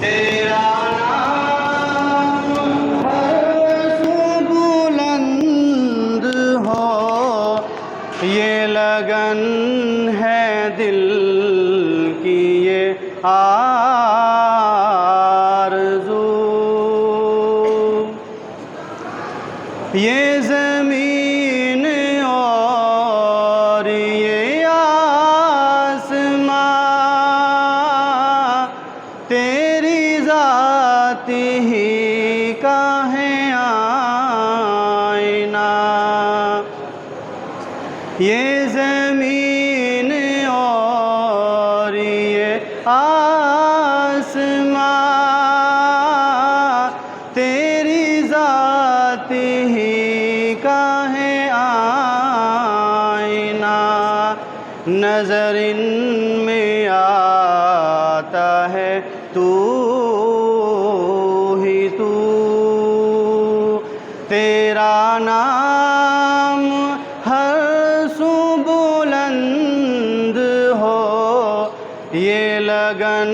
تیرا نام ہر سو بلند ہو، یہ لگن ہے دل کی یہ آرزو، یہ زمین اور یہ آسمان تیری ذات ہی کا ہے آئینہ، یہ زمین اور یہ آسمان تیری ذات ہی کا ہے آئینہ، نظر ان میں آتا ہے تو ہی تو، تیرا نام ہر سو بلند ہو، یہ لگن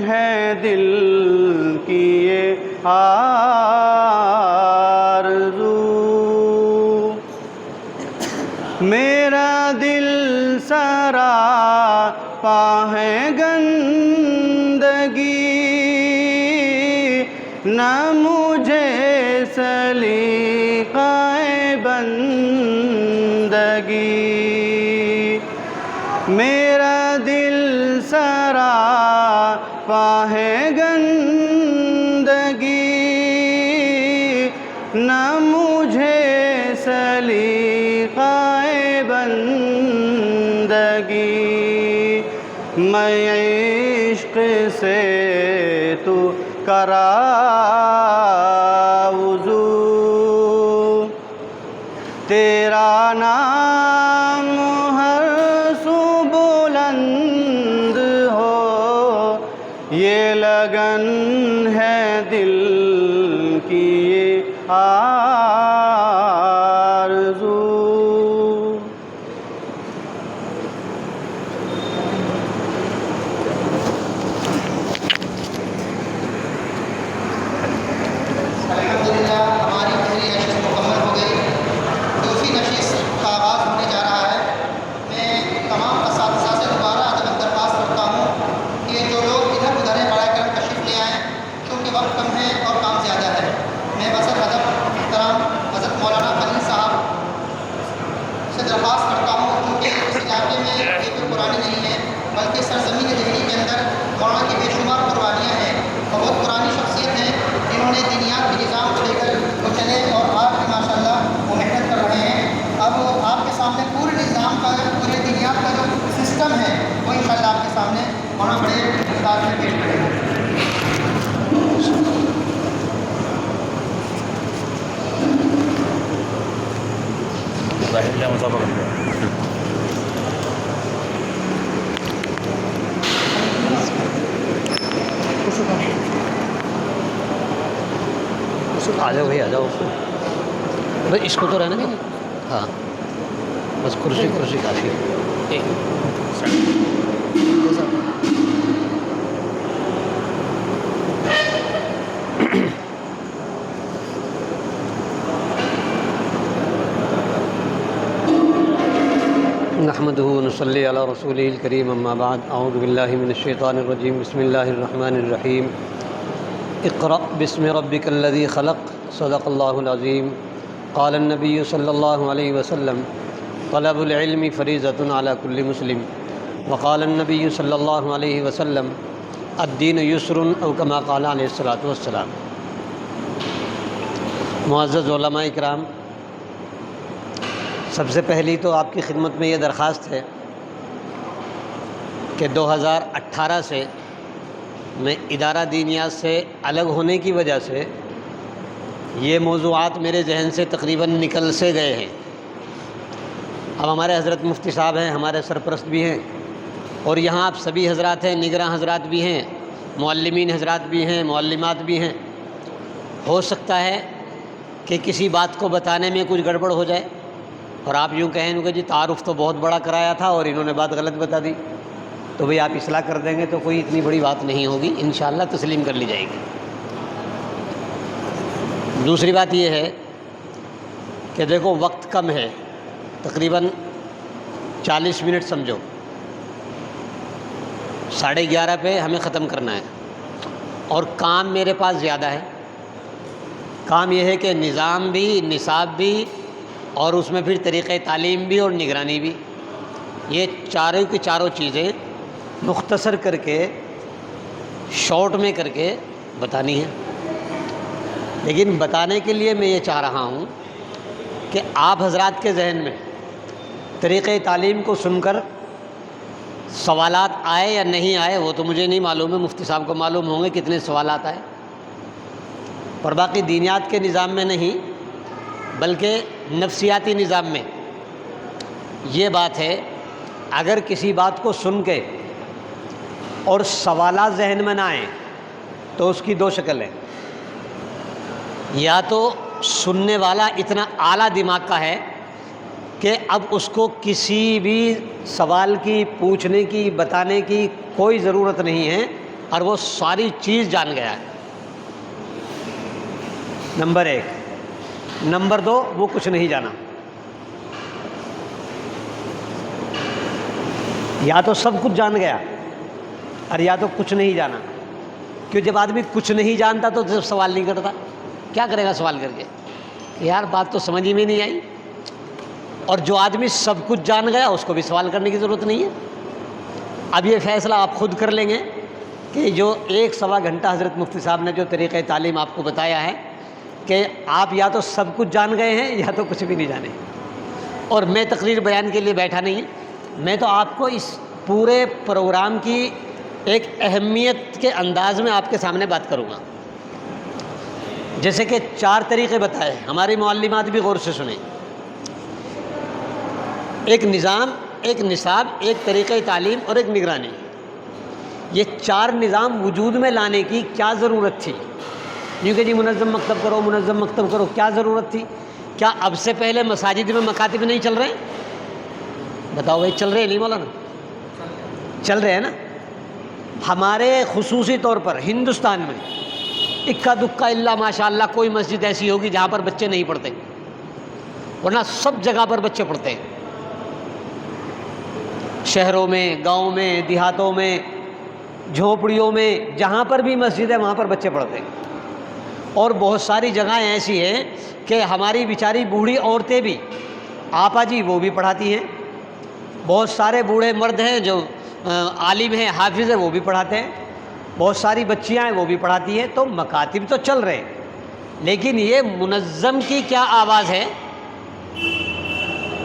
ہے دل کی یہ آرزو، میرا دل سراپا ہے گندگی، نہ مجھے سلیقہ بندگی، میرا دل سراپا ہے گندگی، نہ مجھے سلیقہ بندگی، میں عشق سے تو کرا وضو، تیرا نام ہر سو بلند ہو، یہ لگن ہے دل کی یہ آرزو۔ الحمدللہ ہماری پہلی نشست مکمل ہو گئی، دوسری نشست کا آغاز ہونے جا رہا ہے۔ میں تمام اساتذہ سے دوبارہ ادب درخواست کرتا ہوں کہ جو لوگ ادھر ادھر ہیں براہ کرم تشریف لے آئیں، کیونکہ وقت کم ہے اور کام زیادہ ہے۔ میں وزیر ادب محترم حضرت مولانا خلیل صاحب سے درخواست کرتا ہوں، کیونکہ اس علاقے میں یہ کوئی قرآن نہیں ہے بلکہ سرزمین دہلی کے اندر مولانا کی بے شمار قربانیاں ہیں اور بہت پرانی شخصیت ہیں جنہوں نے دینیات کے نظام کو لے کر وہ چلے اور آج بھی ماشاءاللہ وہ محنت کر رہے ہیں۔ اب آپ کے سامنے پورے نظام کا پورے دینیات کا جو سسٹم ہے وہ انشاءاللہ آپ کے سامنے مولانا بڑے انداز میں پیش کریں گے۔ آ جاؤ بھائی، آ جاؤ بھائی، اس کو تو رہنے دیں۔ ہاں بس کرسی کافی ہے۔ نحمده ونصلي على رسوله الكريم، اما بعد، اعوذ باللہ من الشیطان الرجیم، بسم اللہ الرحمن الرحیم، اقرأ باسم ربک الذی خلق، صدق اللہ العظیم۔ قال النبی صلی اللہ علیہ وسلم، طلب العلم فریضۃ علی کل مسلم، وقال النبی صلی اللہ علیہ وسلم، الدین یسر، او کما قال علیہ الصلاۃ والسلام۔ معزز علماء اکرام، سب سے پہلی تو آپ کی خدمت میں یہ درخواست ہے کہ 2018 سے میں ادارہ دینیات سے الگ ہونے کی وجہ سے یہ موضوعات میرے ذہن سے تقریباً نکل سے گئے ہیں۔ اب ہمارے حضرت مفتی صاحب ہیں، ہمارے سرپرست بھی ہیں، اور یہاں آپ سبھی حضرات ہیں، نگراں حضرات بھی ہیں، معلمین حضرات بھی ہیں، معلمات بھی ہیں۔ ہو سکتا ہے کہ کسی بات کو بتانے میں کچھ گڑبڑ ہو جائے اور آپ یوں کہیں کہ جی تعارف تو بہت بڑا کرایا تھا اور انہوں نے بات غلط بتا دی، تو تو بھئی آپ اصلاح کر دیں گے تو کوئی اتنی بڑی بات نہیں ہوگی، انشاءاللہ تسلیم کر لی جائے گی۔ دوسری بات یہ ہے کہ دیکھو وقت کم ہے، تقریباً 40 منٹ سمجھو، 11:30 پہ ہمیں ختم کرنا ہے، اور کام میرے پاس زیادہ ہے۔ کام یہ ہے کہ نظام بھی، نصاب بھی، اور اس میں پھر طریقہ تعلیم بھی اور نگرانی بھی، یہ چاروں کی چاروں چیزیں مختصر کر کے، شارٹ میں کر کے بتانی ہے۔ لیکن بتانے کے لیے میں یہ چاہ رہا ہوں کہ آپ حضرات کے ذہن میں طریقہ تعلیم کو سن کر سوالات آئے یا نہیں آئے وہ تو مجھے نہیں معلوم ہے، مفتی صاحب کو معلوم ہوں گے کتنے سوالات آئے، پر باقی دینیات کے نظام میں نہیں بلکہ نفسیاتی نظام میں یہ بات ہے، اگر کسی بات کو سن کے اور سوالات ذہن میں نہ آئیں تو اس کی دو شکل ہے، یا تو سننے والا اتنا اعلیٰ دماغ کا ہے کہ اب اس کو کسی بھی سوال کی، پوچھنے کی، بتانے کی کوئی ضرورت نہیں ہے اور وہ ساری چیز جان گیا ہے، نمبر 1۔ نمبر 2، وہ کچھ نہیں جانا، یا تو سب کچھ جان گیا اور یا تو کچھ نہیں جانا، کیوں جب آدمی کچھ نہیں جانتا تو جب سوال نہیں کرتا، کیا کرے گا سوال کر کے؟ یار بات تو سمجھ ہی میں نہیں آئی۔ اور جو آدمی سب کچھ جان گیا اس کو بھی سوال کرنے کی ضرورت نہیں ہے۔ اب یہ فیصلہ آپ خود کر لیں گے کہ جو 1-1.25 گھنٹہ حضرت مفتی صاحب نے جو طریقہ تعلیم آپ کو بتایا ہے کہ آپ یا تو سب کچھ جان گئے ہیں یا تو کچھ بھی نہیں جانے۔ اور میں تقریر بیان کے لیے بیٹھا نہیں، میں تو آپ کو اس پورے پروگرام کی ایک اہمیت کے انداز میں آپ کے سامنے بات کروں گا۔ جیسے کہ 4 طریقے بتائے، ہماری معلمات بھی غور سے سنیں، ایک نظام، ایک نصاب، ایک طریقہ تعلیم اور ایک نگرانی۔ یہ 4 نظام وجود میں لانے کی کیا ضرورت تھی؟ کیونکہ جی منظم مکتب کرو، منظم مکتب کرو، کیا ضرورت تھی؟ کیا اب سے پہلے مساجد میں مکاتب نہیں چل رہے ہیں؟ بتاؤ بھائی، چل رہے ہیں نہیں مولانا؟ چل رہے ہیں نا۔ ہمارے خصوصی طور پر ہندوستان میں اکا دکا اللہ ماشاءاللہ کوئی مسجد ایسی ہوگی جہاں پر بچے نہیں پڑھتے، ورنہ سب جگہ پر بچے پڑھتے ہیں، شہروں میں، گاؤں میں، دیہاتوں میں، جھونپڑیوں میں، جہاں پر بھی مسجد ہے وہاں پر بچے پڑھتے ہیں۔ اور بہت ساری جگہیں ایسی ہیں کہ ہماری بیچاری بوڑھی عورتیں بھی، آپا جی وہ بھی پڑھاتی ہیں، بہت سارے بوڑھے مرد ہیں جو عالم ہیں، حافظ ہیں، وہ بھی پڑھاتے ہیں، بہت ساری بچیاں ہیں وہ بھی پڑھاتی ہیں۔ تو مکاتب تو چل رہے ہیں، لیکن یہ منظم کی کیا آواز ہے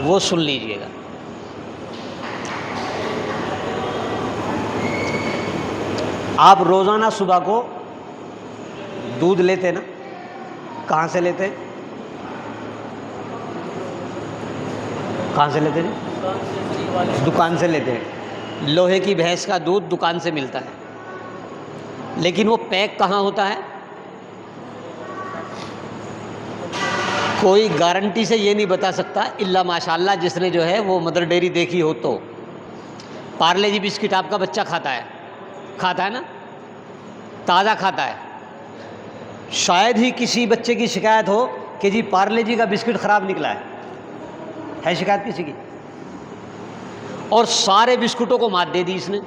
وہ سن لیجئے گا۔ آپ روزانہ صبح کو دودھ لیتے نا، کہاں سے لیتے؟ کہاں سے لیتے جی؟ دکان سے لیتے ہیں۔ لوہے کی بھینس کا دودھ دکان سے ملتا ہے، لیکن وہ پیک کہاں ہوتا ہے؟ کوئی گارنٹی سے یہ نہیں بتا سکتا الا ماشاءاللہ جس نے جو ہے وہ مدر ڈیری دیکھی ہو تو۔ پارلے جی بسکٹ آپ کا بچہ کھاتا ہے نا، تازہ کھاتا ہے، شاید ہی کسی بچے کی شکایت ہو کہ جی پارلے جی کا بسکٹ خراب نکلا ہے شکایت کسی کی؟ اور سارے بسکٹوں کو مات دے دی اس نے،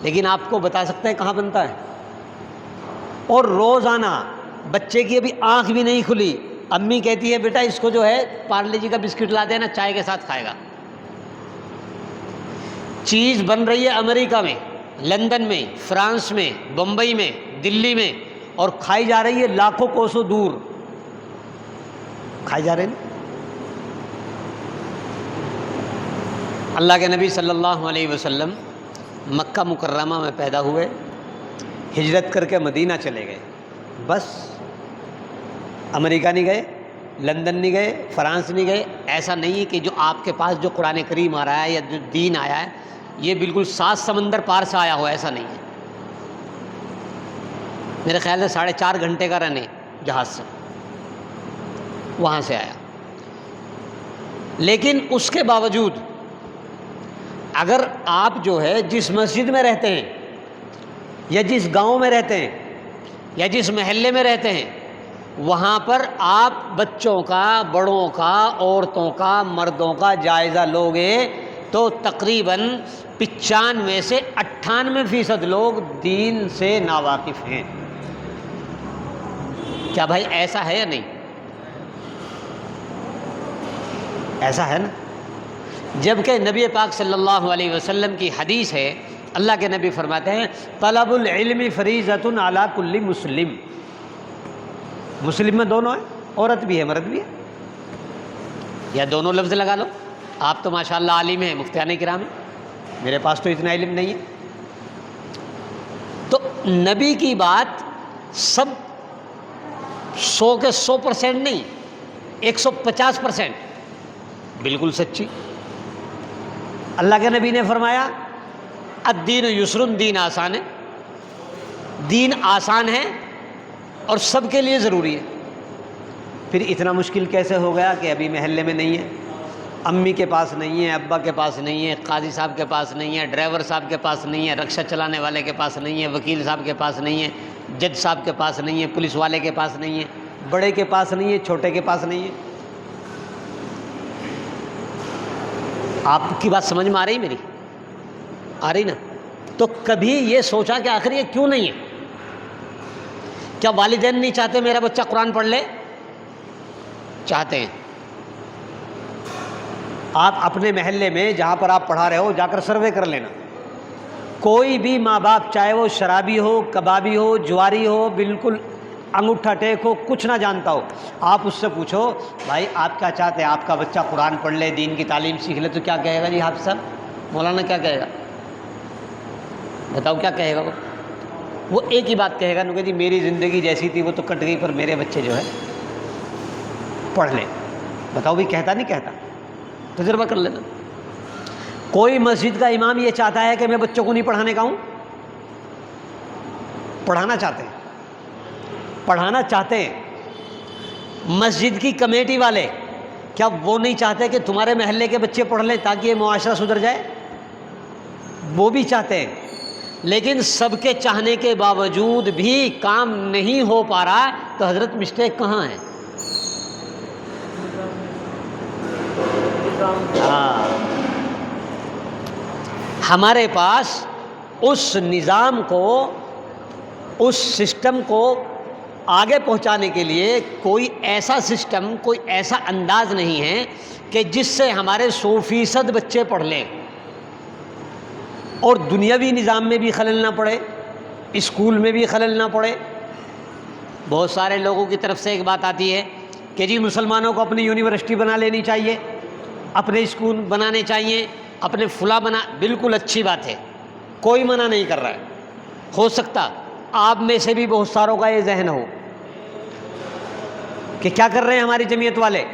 لیکن آپ کو بتا سکتا ہے کہاں بنتا ہے؟ اور روزانہ بچے کی ابھی آنکھ بھی نہیں کھلی، امی کہتی ہے بیٹا اس کو جو ہے پارلے جی کا بسکٹ لا دینا، چائے کے ساتھ کھائے گا۔ چیز بن رہی ہے امریکہ میں، لندن میں، فرانس میں، بمبئی میں، دلی میں، اور کھائی جا رہی ہے لاکھوں کوسوں دور، کھائی جا رہے ہیں۔ اللہ کے نبی صلی اللہ علیہ وسلم مکہ مکرمہ میں پیدا ہوئے، ہجرت کر کے مدینہ چلے گئے، بس امریکہ نہیں گئے، لندن نہیں گئے، فرانس نہیں گئے۔ ایسا نہیں ہے کہ جو آپ کے پاس جو قرآن کریم آ رہا ہے یا جو دین آیا ہے یہ بالکل 7 سمندر پار سے آیا ہوا، ایسا نہیں ہے۔ میرے خیال سے 4.5 گھنٹے کا رن ہے جہاز سے، وہاں سے آیا۔ لیکن اس کے باوجود اگر آپ جو ہے جس مسجد میں رہتے ہیں یا جس گاؤں میں رہتے ہیں یا جس محلے میں رہتے ہیں، وہاں پر آپ بچوں کا، بڑوں کا، عورتوں کا، مردوں کا جائزہ لوگے تو تقریباً 95 سے 98% لوگ دین سے ناواقف ہیں۔ کیا بھائی ایسا ہے یا نہیں؟ ایسا ہے نا؟ جبکہ نبی پاک صلی اللہ علیہ وسلم کی حدیث ہے، اللہ کے نبی فرماتے ہیں طلب العلم فریضۃ علی کل مسلم۔ مسلم میں دونوں ہیں، عورت بھی ہے مرد بھی ہے، یا دونوں لفظ لگا لو۔ آپ تو ماشاءاللہ عالم ہیں، مفتیان کرام ہیں، میرے پاس تو اتنا علم نہیں ہے۔ تو نبی کی بات سب 100 کے 100% نہیں، 150% بالکل سچی۔ اللہ کے نبی نے فرمایا الدین یسر، دین آسان ہے، دین آسان ہے اور سب کے لیے ضروری ہے۔ پھر اتنا مشکل کیسے ہو گیا کہ ابھی محلے میں نہیں ہے، امی کے پاس نہیں ہے، ابا کے پاس نہیں ہے، قاضی صاحب کے پاس نہیں ہے، ڈرائیور صاحب کے پاس نہیں ہے، رکشہ چلانے والے کے پاس نہیں ہے، وکیل صاحب کے پاس نہیں ہے، جج صاحب کے پاس نہیں ہے، پولیس والے کے پاس نہیں ہے، بڑے کے پاس نہیں ہے، چھوٹے کے پاس نہیں ہے۔ آپ کی بات سمجھ میں آ رہی میری؟ آ رہی نا؟ تو کبھی یہ سوچا کہ آخر یہ کیوں نہیں ہے؟ کیا والدین نہیں چاہتے میرا بچہ قرآن پڑھ لے؟ چاہتے ہیں۔ آپ اپنے محلے میں جہاں پر آپ پڑھا رہے ہو جا کر سروے کر لینا، کوئی بھی ماں باپ چاہے وہ شرابی ہو، کبابی ہو، جواری ہو، بالکل انگوٹھا ٹیک ہو، کچھ نہ جانتا ہو، آپ اس سے پوچھو بھائی آپ کیا چاہتے ہیں آپ کا بچہ قرآن پڑھ لے، دین کی تعلیم سیکھ لے، تو کیا کہے گا جی حافظ صاحب، مولانا کیا کہے گا؟ بتاؤ کیا کہے گا؟ وہ ایک ہی بات کہے گا کہ جی میری زندگی جیسی تھی وہ تو کٹ گئی، پر میرے بچے جو ہے پڑھ لیں۔ بتاؤ بھی کہتا نہیں کہتا؟ تجربہ کر لینا۔ کوئی مسجد کا امام یہ چاہتا ہے کہ میں بچوں کو نہیں پڑھانے کا ہوں؟ پڑھانا چاہتے ہیں، پڑھانا چاہتے ہیں۔ مسجد کی کمیٹی والے کیا وہ نہیں چاہتے کہ تمہارے محلے کے بچے پڑھ لیں تاکہ یہ معاشرہ سدھر جائے؟ وہ بھی چاہتے ہیں، لیکن سب کے چاہنے کے باوجود بھی کام نہیں ہو پا رہا، تو حضرت مسٹیک کہاں ہے؟ ہمارے پاس اس نظام کو، اس سسٹم کو آگے پہنچانے کے لیے کوئی ایسا سسٹم، کوئی ایسا انداز نہیں ہے کہ جس سے ہمارے 100% بچے پڑھ لیں اور دنیاوی نظام میں بھی خلل نہ پڑے، اسکول میں بھی خلل نہ پڑے۔ بہت سارے لوگوں کی طرف سے ایک بات آتی ہے کہ جی مسلمانوں کو اپنی یونیورسٹی بنا لینی چاہیے، اپنے اسکول بنانے چاہیے، اپنے فلاں بالکل اچھی بات ہے، کوئی منع نہیں کر رہا ہے۔ ہو سکتا آپ میں سے بھی بہت ساروں کا یہ ذہن ہو کہ کیا کر رہے ہیں ہماری جمعیت والے،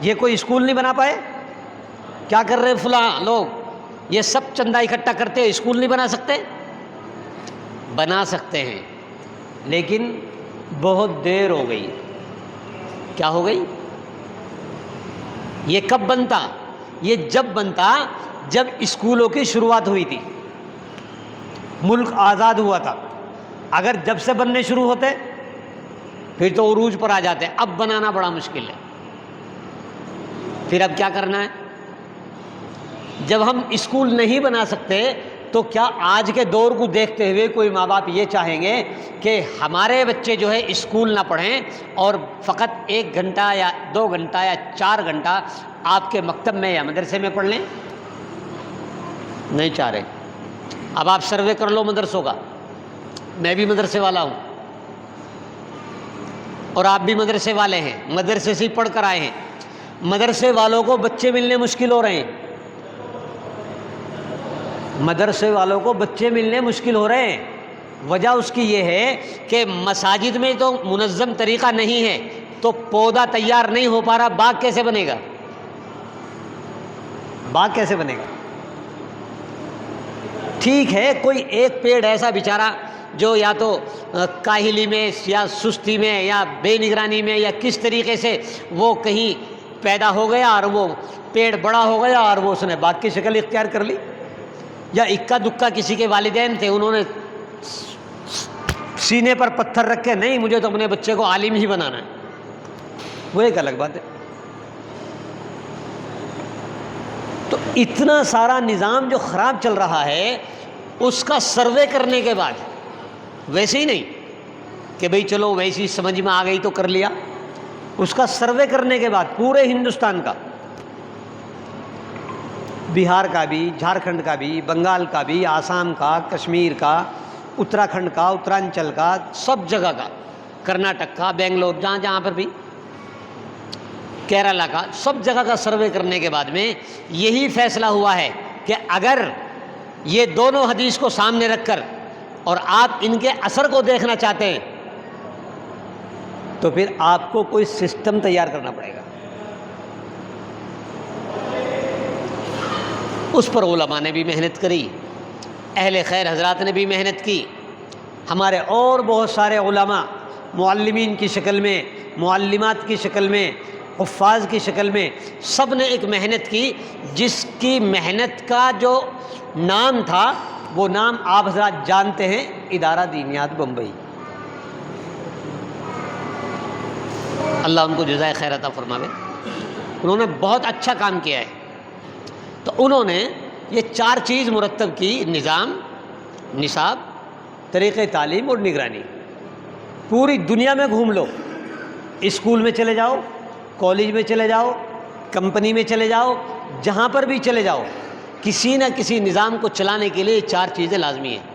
یہ کوئی اسکول نہیں بنا پائے؟ کیا کر رہے ہیں فلاں لوگ، یہ سب چندہ اکٹھا کرتے اسکول نہیں بنا سکتے؟ بنا سکتے ہیں، لیکن بہت دیر ہو گئی۔ کیا ہو گئی؟ یہ کب بنتا؟ یہ جب بنتا جب اسکولوں کی شروعات ہوئی تھی، ملک آزاد ہوا تھا۔ اگر جب سے بننے شروع ہوتے پھر تو عروج پر آ جاتے، اب بنانا بڑا مشکل ہے۔ پھر اب کیا کرنا ہے؟ جب ہم اسکول نہیں بنا سکتے تو کیا آج کے دور کو دیکھتے ہوئے کوئی ماں باپ یہ چاہیں گے کہ ہمارے بچے جو ہے اسکول نہ پڑھیں اور فقط 1 گھنٹہ یا 2 گھنٹہ یا 4 گھنٹہ آپ کے مکتب میں یا مدرسے میں پڑھ لیں؟ نہیں چاہ رہے۔ اب آپ سروے کر لو مدرسوں کا، میں بھی مدرسے والا ہوں اور آپ بھی مدرسے والے ہیں، مدرسے سے پڑھ کر آئے ہیں۔ مدرسے والوں کو بچے ملنے مشکل ہو رہے ہیں، مدرسے والوں کو بچے ملنے مشکل ہو رہے ہیں۔ وجہ اس کی یہ ہے کہ مساجد میں تو منظم طریقہ نہیں ہے، تو پودا تیار نہیں ہو پا رہا، باغ کیسے بنے گا؟ باغ کیسے بنے گا؟ ٹھیک ہے کوئی ایک پیڑ ایسا بیچارہ جو یا تو کاہلی میں یا سستی میں یا بے نگرانی میں یا کس طریقے سے وہ کہیں پیدا ہو گیا اور وہ پیڑ بڑا ہو گیا اور وہ اس نے باغ کی شکل اختیار کر لی، یا اکا دکا کسی کے والدین تھے، انہوں نے سینے پر پتھر رکھ کے نہیں مجھے تو اپنے بچے کو عالم ہی بنانا ہے، وہ ایک الگ بات ہے۔ تو اتنا سارا نظام جو خراب چل رہا ہے اس کا سروے کرنے کے بعد، ویسے ہی نہیں کہ بھئی چلو ویسی سمجھ میں آ گئی تو کر لیا، اس کا سروے کرنے کے بعد پورے ہندوستان کا، بہار کا بھی، جھارکھنڈ کا بھی، بنگال کا بھی، آسام کا، کشمیر کا، اتراکھنڈ کا، اترانچل کا، سب جگہ کا، کرناٹک کا، بنگلور، جہاں جہاں پر بھی، کیرلا کا، سب جگہ کا سروے کرنے کے بعد میں یہی فیصلہ ہوا ہے کہ اگر یہ دونوں حدیث کو سامنے رکھ کر اور آپ ان کے اثر کو دیکھنا چاہتے ہیں تو پھر آپ کو کوئی سسٹم تیار کرنا پڑے گا۔ اس پر علماء نے بھی محنت کری، اہل خیر حضرات نے بھی محنت کی، ہمارے اور بہت سارے علماء معلمین کی شکل میں، معلمات کی شکل میں، حفاظ کی شکل میں، سب نے ایک محنت کی، جس کی محنت کا جو نام تھا وہ نام آپ حضرات جانتے ہیں، ادارہ دینیات بمبئی۔ اللہ ان کو جزائے خیر عطا فرماوے، انہوں نے بہت اچھا کام کیا ہے۔ تو انہوں نے یہ 4 چیز مرتب کی، نظام، نصاب، طریقہ تعلیم اور نگرانی۔ پوری دنیا میں گھوم لو، اسکول میں چلے جاؤ، کالج میں چلے جاؤ، کمپنی میں چلے جاؤ، جہاں پر بھی چلے جاؤ، کسی نہ کسی نظام کو چلانے کے لیے 4 چیزیں لازمی ہیں۔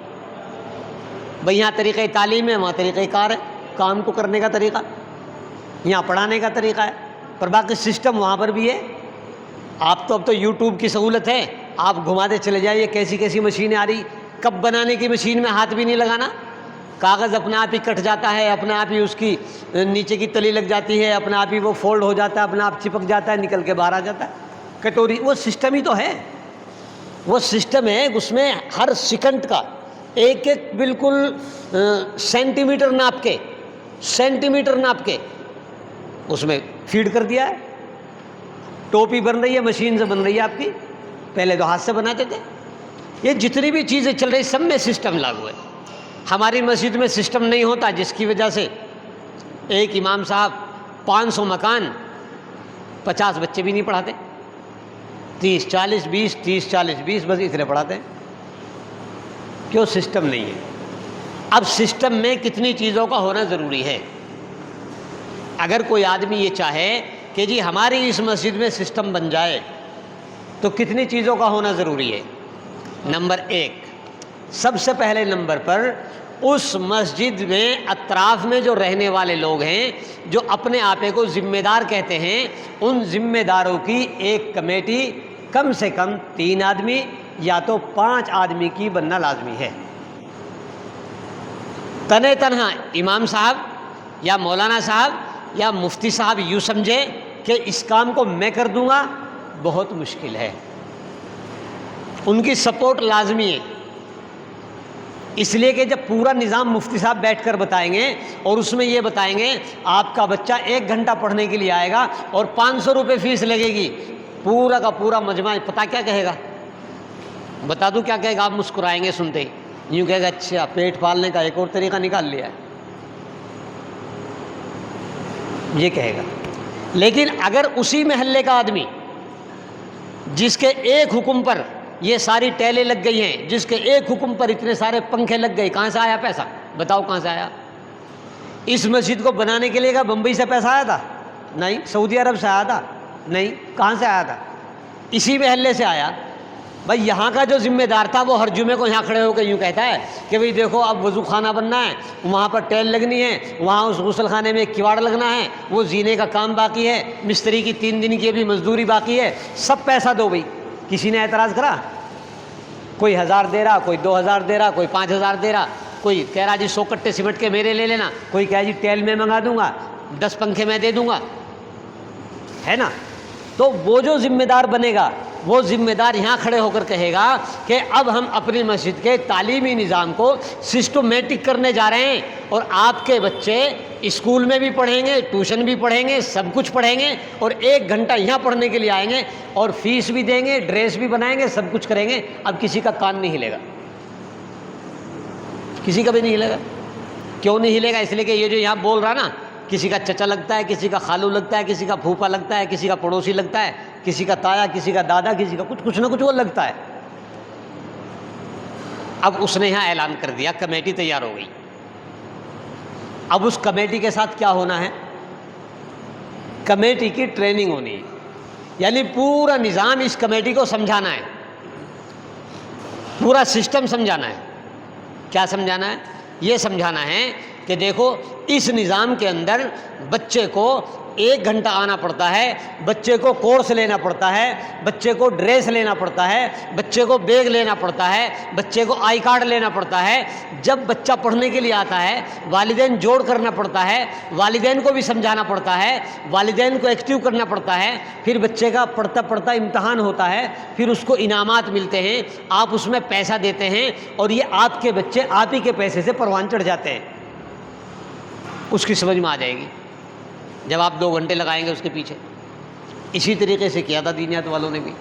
بھئی یہاں طریقہ تعلیم ہے، وہاں طریقہ کار ہے، کام کو کرنے کا طریقہ، یہاں پڑھانے کا طریقہ ہے، پر باقی سسٹم وہاں پر بھی ہے۔ آپ تو اب تو یوٹیوب کی سہولت ہے، آپ گھماتے چلے جائیے کیسی کیسی مشینیں آ رہی، کپ بنانے کی مشین میں ہاتھ بھی نہیں لگانا، کاغذ اپنے آپ ہی کٹ جاتا ہے، اپنے آپ ہی اس کی نیچے کی تلی لگ جاتی ہے، اپنے آپ ہی وہ فولڈ ہو جاتا ہے، اپنے آپ چپک جاتا ہے، نکل کے باہر آ جاتا ہے کٹوری۔ وہ سسٹم ہی تو ہے، وہ سسٹم ہے، اس میں ہر سیکنڈ کا ایک ایک بالکل سینٹی میٹر ناپ کے اس میں فیڈ کر دیا ہے۔ ٹوپی بن رہی ہے، مشین سے بن رہی ہے آپ کی، پہلے تو ہاتھ سے بناتے تھے۔ یہ جتنی بھی چیزیں چل رہی سب میں سسٹم لاگو ہے۔ ہماری مسجد میں سسٹم نہیں ہوتا، جس کی وجہ سے ایک امام صاحب 500 مکان 50 بچے بھی نہیں پڑھاتے، 30-40 20 30-40 20 بس اتنے پڑھاتے ہیں۔ کیوں؟ سسٹم نہیں ہے۔ اب سسٹم میں کتنی چیزوں کا ہونا ضروری ہے؟ اگر کوئی آدمی یہ چاہے کہ جی ہماری اس مسجد میں سسٹم بن جائے تو کتنی چیزوں کا ہونا ضروری ہے؟ نمبر 1، سب سے پہلے نمبر پر اس مسجد میں اطراف میں جو رہنے والے لوگ ہیں، جو اپنے آپ کو ذمہ دار کہتے ہیں، ان ذمہ داروں کی ایک کمیٹی کم سے کم 3 آدمی یا تو 5 آدمی کی بننا لازمی ہے۔ تنہا امام صاحب یا مولانا صاحب یا مفتی صاحب یوں سمجھے کہ اس کام کو میں کر دوں گا، بہت مشکل ہے۔ ان کی سپورٹ لازمی ہے، اس لیے کہ جب پورا نظام مفتی صاحب بیٹھ کر بتائیں گے اور اس میں یہ بتائیں گے آپ کا بچہ 1 گھنٹہ پڑھنے کے لیے آئے گا اور 500 روپے فیس لگے گی، پورا کا پورا مجمع پتہ کیا کہے گا؟ بتا دوں کیا کہے گا؟ آپ مسکرائیں گے سنتے ہی، یوں کہے گا اچھا پیٹ پالنے کا ایک اور طریقہ نکال لیا ہے، یہ کہے گا۔ لیکن اگر اسی محلے کا آدمی جس کے ایک حکم پر یہ ساری ٹیلیں لگ گئی ہیں، جس کے ایک حکم پر اتنے سارے پنکھے لگ گئے، کہاں سے آیا پیسہ؟ بتاؤ کہاں سے آیا؟ اس مسجد کو بنانے کے لیے کیا بمبئی سے پیسہ آیا تھا؟ نہیں۔ سعودی عرب سے آیا تھا؟ نہیں۔ کہاں سے آیا تھا؟ اسی محلے سے آیا۔ بھائی یہاں کا جو ذمہ دار تھا وہ ہر جمعے کو یہاں کھڑے ہو کے یوں کہتا ہے کہ بھئی دیکھو اب وضو خانہ بننا ہے، وہاں پر ٹیل لگنی ہے، وہاں اس غسل خانے میں ایک کواڑ لگنا ہے، وہ زینے کا کام باقی ہے، مستری کی 3 دن کی بھی مزدوری باقی ہے، سب پیسہ دو۔ بھئی کسی نے اعتراض کرا؟ کوئی 1000 دے رہا، کوئی 2000 دے رہا، کوئی 5000 دے رہا، کوئی کہہ رہا جی 100 کٹے سیمنٹ کے میرے لے لینا، کوئی کہہ جی ٹیل میں منگا دوں گا، 10 پنکھے میں دے دوں گا، ہے نا؟ تو وہ جو ذمہ دار بنے گا وہ ذمہ دار یہاں کھڑے ہو کر کہے گا کہ اب ہم اپنی مسجد کے تعلیمی نظام کو سسٹمیٹک کرنے جا رہے ہیں، اور آپ کے بچے اسکول میں بھی پڑھیں گے، ٹیوشن بھی پڑھیں گے، سب کچھ پڑھیں گے، اور 1 گھنٹہ یہاں پڑھنے کے لیے آئیں گے، اور فیس بھی دیں گے، ڈریس بھی بنائیں گے، سب کچھ کریں گے۔ اب کسی کا کان نہیں ہلے گا، کسی کا بھی نہیں ہلے گا۔ کیوں نہیں ہلے گا؟ اس لیے کہ یہ جو یہاں بول رہا نا، کسی کا چچا لگتا ہے، کسی کا خالو لگتا ہے، کسی کا پھوپھا لگتا ہے، کسی کا پڑوسی لگتا ہے، کسی کا تایا، کسی کا دادا، کسی کا کچھ نہ کچھ وہ لگتا ہے۔ اب اس نے یہاں اعلان کر دیا، کمیٹی تیار ہو گئی۔ اب اس کمیٹی کے ساتھ کیا ہونا ہے؟ کمیٹی کی ٹریننگ ہونی ہے، یعنی پورا نظام اس کمیٹی کو سمجھانا ہے، پورا سسٹم سمجھانا ہے۔ کیا سمجھانا ہے؟ یہ سمجھانا ہے کہ دیکھو اس نظام کے اندر بچے کو 1 گھنٹہ آنا پڑتا ہے، بچے کو کورس لینا پڑتا ہے، بچے کو ڈریس لینا پڑتا ہے، بچے کو بیگ لینا پڑتا ہے، بچے کو آئی کارڈ لینا پڑتا ہے۔ جب بچہ پڑھنے کے لیے آتا ہے، والدین جوڑ کرنا پڑتا ہے، والدین کو بھی سمجھانا پڑتا ہے، والدین کو ایکٹیو کرنا پڑتا ہے، پھر بچے کا پڑھتا پڑھتا امتحان ہوتا ہے، پھر اس کو انعامات ملتے ہیں، آپ اس میں پیسہ دیتے ہیں، اور یہ آپ کے بچے آپ ہی کے پیسے سے پروان چڑھ جاتے ہیں۔ اس کی سمجھ میں آ جائے گی جب آپ 2 گھنٹے لگائیں گے اس کے پیچھے۔ اسی طریقے سے کیا تھا دینیات والوں نے بھی۔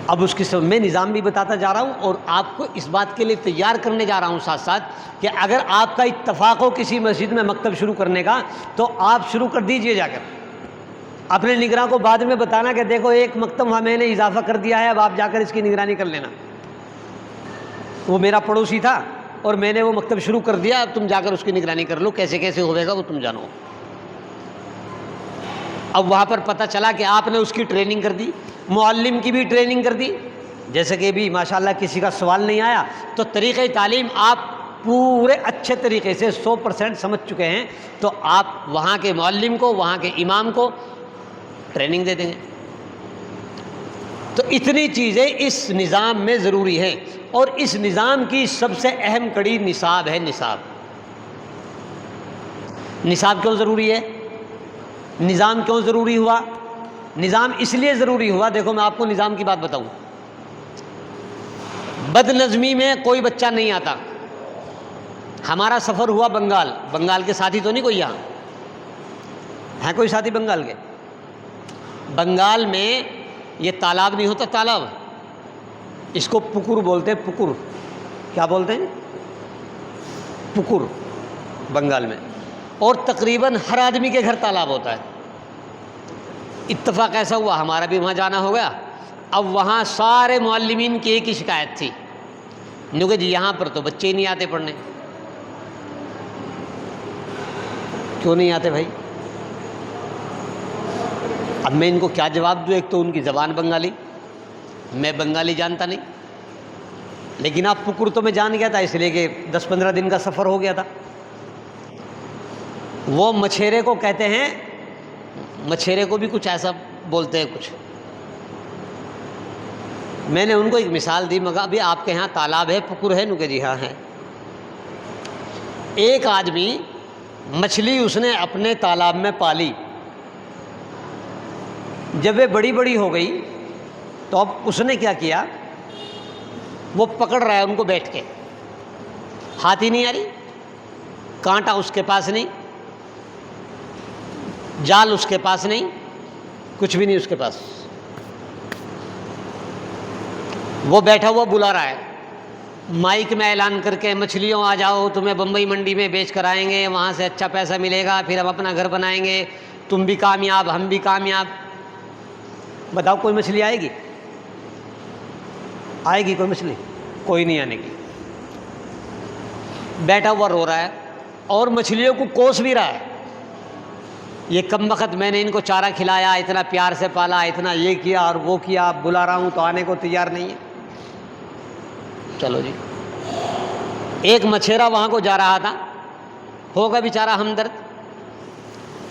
اب اس کی سمجھ میں نظام بھی بتاتا جا رہا ہوں، اور آپ کو اس بات کے لیے تیار کرنے جا رہا ہوں ساتھ ساتھ کہ اگر آپ کا اتفاق ہو کسی مسجد میں مکتب شروع کرنے کا تو آپ شروع کر دیجئے جا کر۔ اپنے نگراں کو بعد میں بتانا کہ دیکھو 1 مکتب وہاں میں نے اضافہ کر دیا ہے، اب آپ جا کر اس کی نگرانی کر لینا۔ وہ میرا پڑوسی تھا اور میں نے وہ مکتب شروع کر دیا، اب تم جا کر اس کی نگرانی کر لو، کیسے کیسے ہوئے گا وہ تم جانو۔ اب وہاں پر پتہ چلا کہ آپ نے اس کی ٹریننگ کر دی، معلم کی بھی ٹریننگ کر دی، جیسے کہ بھی ماشاءاللہ کسی کا سوال نہیں آیا تو طریقہ تعلیم آپ پورے اچھے طریقے سے 100% سمجھ چکے ہیں، تو آپ وہاں کے معلم کو، وہاں کے امام کو ٹریننگ دے دیں گے۔ تو اتنی چیزیں اس نظام میں ضروری ہیں، اور اس نظام کی سب سے اہم کڑی نصاب ہے۔ نصاب کیوں ضروری ہے؟ نظام کیوں ضروری ہوا؟ نظام اس لیے ضروری ہوا، دیکھو میں آپ کو نظام کی بات بتاؤں۔ بد نظمی میں کوئی بچہ نہیں آتا۔ ہمارا سفر ہوا بنگال کے ساتھی تو نہیں کوئی یہاں ہے؟ کوئی ساتھی بنگال کے؟ بنگال میں یہ تالاب نہیں ہوتا، تالاب، اس کو پکر بولتے ہیں۔ پکر کیا بولتے ہیں؟ پکر بنگال میں، اور تقریباً ہر آدمی کے گھر تالاب ہوتا ہے۔ اتفاق ایسا ہوا ہمارا بھی وہاں جانا ہو گیا۔ اب وہاں سارے معلمین کی ایک ہی شکایت تھی، کہ جی یہاں پر تو بچے ہی نہیں آتے پڑھنے۔ کیوں نہیں آتے بھائی؟ اب میں ان کو کیا جواب دوں؟ ایک تو ان کی زبان بنگالی، میں بنگالی جانتا نہیں، لیکن آپ پکر تو میں جان گیا تھا، اس لیے کہ 10-15 دن کا سفر ہو گیا تھا۔ وہ مچھیرے کو کہتے ہیں، مچھیرے کو بھی کچھ ایسا بولتے ہیں کچھ۔ میں نے ان کو ایک مثال دی، مگر ابھی آپ کے یہاں تالاب ہے، پکر ہے؟ کہ جی ہاں ہے۔ ایک آدمی مچھلی اس نے اپنے تالاب میں پالی، جب وہ بڑی بڑی ہو گئی تو اب اس نے کیا کیا، وہ پکڑ رہا ہے ان کو بیٹھ کے، ہاتھ ہی نہیں آ رہی، کانٹا اس کے پاس نہیں، جال اس کے پاس نہیں، کچھ بھی نہیں اس کے پاس۔ وہ بیٹھا ہوا بلا رہا ہے، مائک میں اعلان کر کے مچھلیوں آ جاؤ، تمہیں بمبئی منڈی میں بیچ کر آئیں گے، وہاں سے اچھا پیسہ ملے گا، پھر ہم اپنا گھر بنائیں گے، تم بھی کامیاب ہم بھی کامیاب۔ بتاؤ کوئی مچھلی آئے گی؟ آئے گی کوئی مچھلی؟ کوئی نہیں آنے کی۔ بیٹھا ہوا رو رہا ہے اور مچھلیوں کو کوس بھی رہا ہے، یہ کم وقت میں نے ان کو چارہ کھلایا، اتنا پیار سے پالا، اتنا یہ کیا اور وہ کیا، اب بلا رہا ہوں تو آنے کو تیار نہیں ہے۔ چلو جی، ایک مچھیرا وہاں کو جا رہا تھا، ہوگا بیچارہ ہمدرد،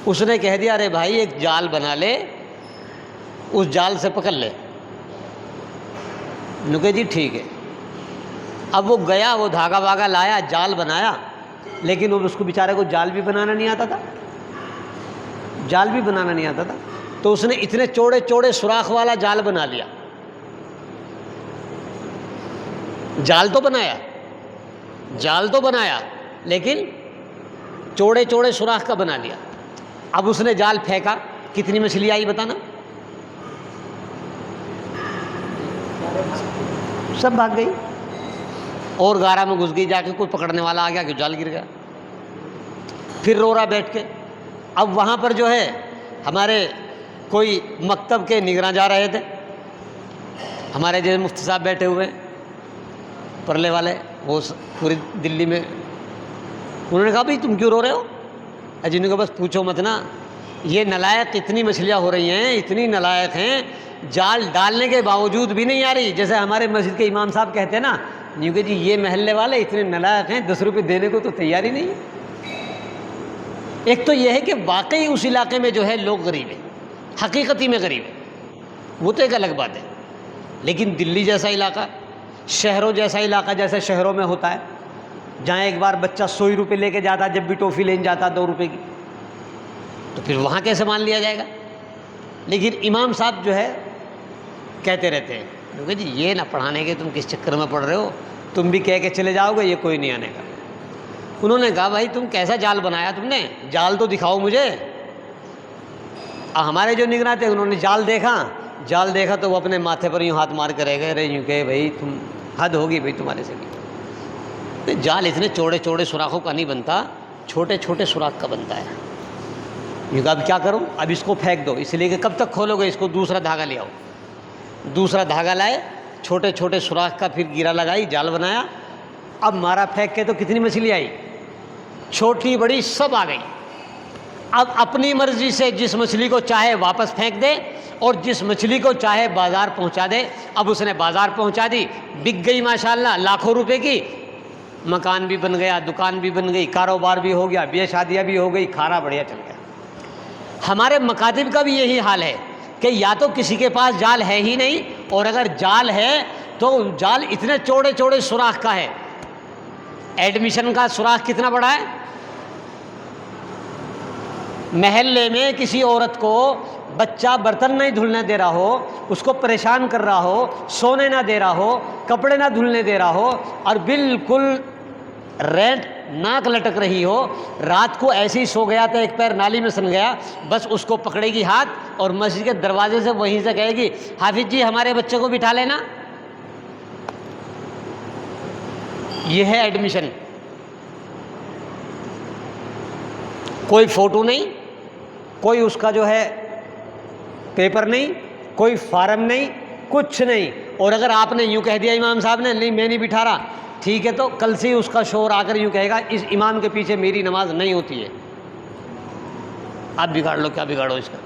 اس نے کہہ دیا ارے بھائی ایک جال بنا لے، اس جال سے پکڑ لے۔ نکے جی ٹھیک ہے۔ اب وہ گیا، وہ دھاگا واگا لایا، جال بنایا، لیکن اس کو بیچارے کو جال بھی بنانا نہیں آتا تھا، جال بھی بنانا نہیں آتا تھا۔ تو اس نے اتنے چوڑے چوڑے سوراخ والا جال بنا لیا. جال تو بنایا لیکن چوڑے چوڑے سوراخ کا بنا لیا. اب اس نے جال پھینکا, کتنی مچھلی آئی بتانا؟ سب بھاگ گئی اور گارا میں گھس گئی جا کے. کوئی پکڑنے والا آ گیا کہ جال گر گیا. پھر رو رہا بیٹھ کے. اب وہاں پر جو ہے ہمارے کوئی مکتب کے نگراں جا رہے تھے, ہمارے جیسے مفتی صاحب بیٹھے ہوئے پرلے والے, وہ پوری دلی میں. انہوں نے کہا بھائی تم کیوں رو رہے ہو؟ جن کو بس پوچھو مت نا, یہ نلائق اتنی مچھلیاں ہو رہی ہیں, اتنی نلائق ہیں, جال ڈالنے کے باوجود بھی نہیں آ رہی. جیسے ہمارے مسجد کے امام صاحب کہتے ہیں نا, یوں کہ جی یہ محلے والے اتنے نلائق ہیں 10 روپے دینے کو تو تیار ہی نہیں ہے. ایک تو یہ ہے کہ واقعی اس علاقے میں جو ہے لوگ غریب ہیں, حقیقتی میں غریب ہیں, وہ تو ایک الگ بات ہے. لیکن دلی جیسا علاقہ, شہروں جیسا علاقہ, جیسے شہروں میں ہوتا ہے, جہاں ایک بار بچہ 100 روپے لے کے جاتا, جب بھی ٹافی لینے جاتا 2 روپے کی, تو پھر وہاں کیسے مان لیا جائے گا؟ لیکن امام صاحب جو ہے کہتے رہتے ہیں کیونکہ جی یہ نہ پڑھانے کے تم کس چکر میں پڑھ رہے ہو, تم بھی کہہ کے چلے جاؤ گے, یہ کوئی نہیں آنے کا. انہوں نے کہا بھائی تم کیسا جال بنایا تم نے, جال تو دکھاؤ مجھے. ہمارے جو نگراں تھے انہوں نے جال دیکھا تو وہ اپنے ماتھے پر یوں ہاتھ مار کر رہ گئے, یوں کہ بھائی تم حد ہوگی بھائی تمہارے سے بھی. جال اتنے چوڑے چوڑے سوراخوں کا نہیں بنتا, چھوٹے چھوٹے سوراخ کا بنتا ہے. یہ کہا اب کیا کروں, اب اس کو پھینک دو, اس لیے کہ کب تک کھولو گے اس کو, دوسرا دھاگا لے آؤ. دوسرا دھاگا لائے, چھوٹے چھوٹے سوراخ کا پھر گیرا لگائی, جال بنایا. اب مارا پھینک کے تو کتنی مچھلی آئی, چھوٹی بڑی سب آ گئی. اب اپنی مرضی سے جس مچھلی کو چاہے واپس پھینک دے اور جس مچھلی کو چاہے بازار پہنچا دے. اب اس نے بازار پہنچا دی, بک گئی ماشاءاللہ لاکھوں روپے کی, مکان بھی بن گیا, دکان بھی بن گئی, کاروبار بھی ہو گیا, بیاہ شادیاں بھی ہو گئی, کھانا بڑھیا چل گیا. ہمارے مکاتب کا بھی یہی حال ہے کہ یا تو کسی کے پاس جال ہے ہی نہیں, اور اگر جال ہے تو جال اتنے چوڑے چوڑے سوراخ کا ہے. ایڈمیشن کا سوراخ کتنا بڑا ہے. محلے میں کسی عورت کو بچہ برتن نہیں دھلنے دے رہا ہو, اس کو پریشان کر رہا ہو, سونے نہ دے رہا ہو, کپڑے نہ دھلنے دے رہا ہو, اور بالکل رینٹ ناک لٹک رہی ہو, رات کو ایسے ہی سو گیا تو ایک پیر نالی میں سن گیا, بس اس کو پکڑے گی ہاتھ اور مسجد کے دروازے سے وہیں سے کہے گی حافظ جی ہمارے بچے کو بٹھا لینا. یہ ہے ایڈمیشن. کوئی فوٹو نہیں, کوئی اس کا جو ہے پیپر نہیں, کوئی فارم نہیں, کچھ نہیں. اور اگر آپ نے یوں کہہ دیا امام صاحب نے نہیں میں نہیں بٹھا رہا, ٹھیک ہے, تو کل سے اس کا شوہر آ کر یوں کہے گا اس امام کے پیچھے میری نماز نہیں ہوتی ہے. آپ بگاڑ لو, کیا بگاڑو اس کا.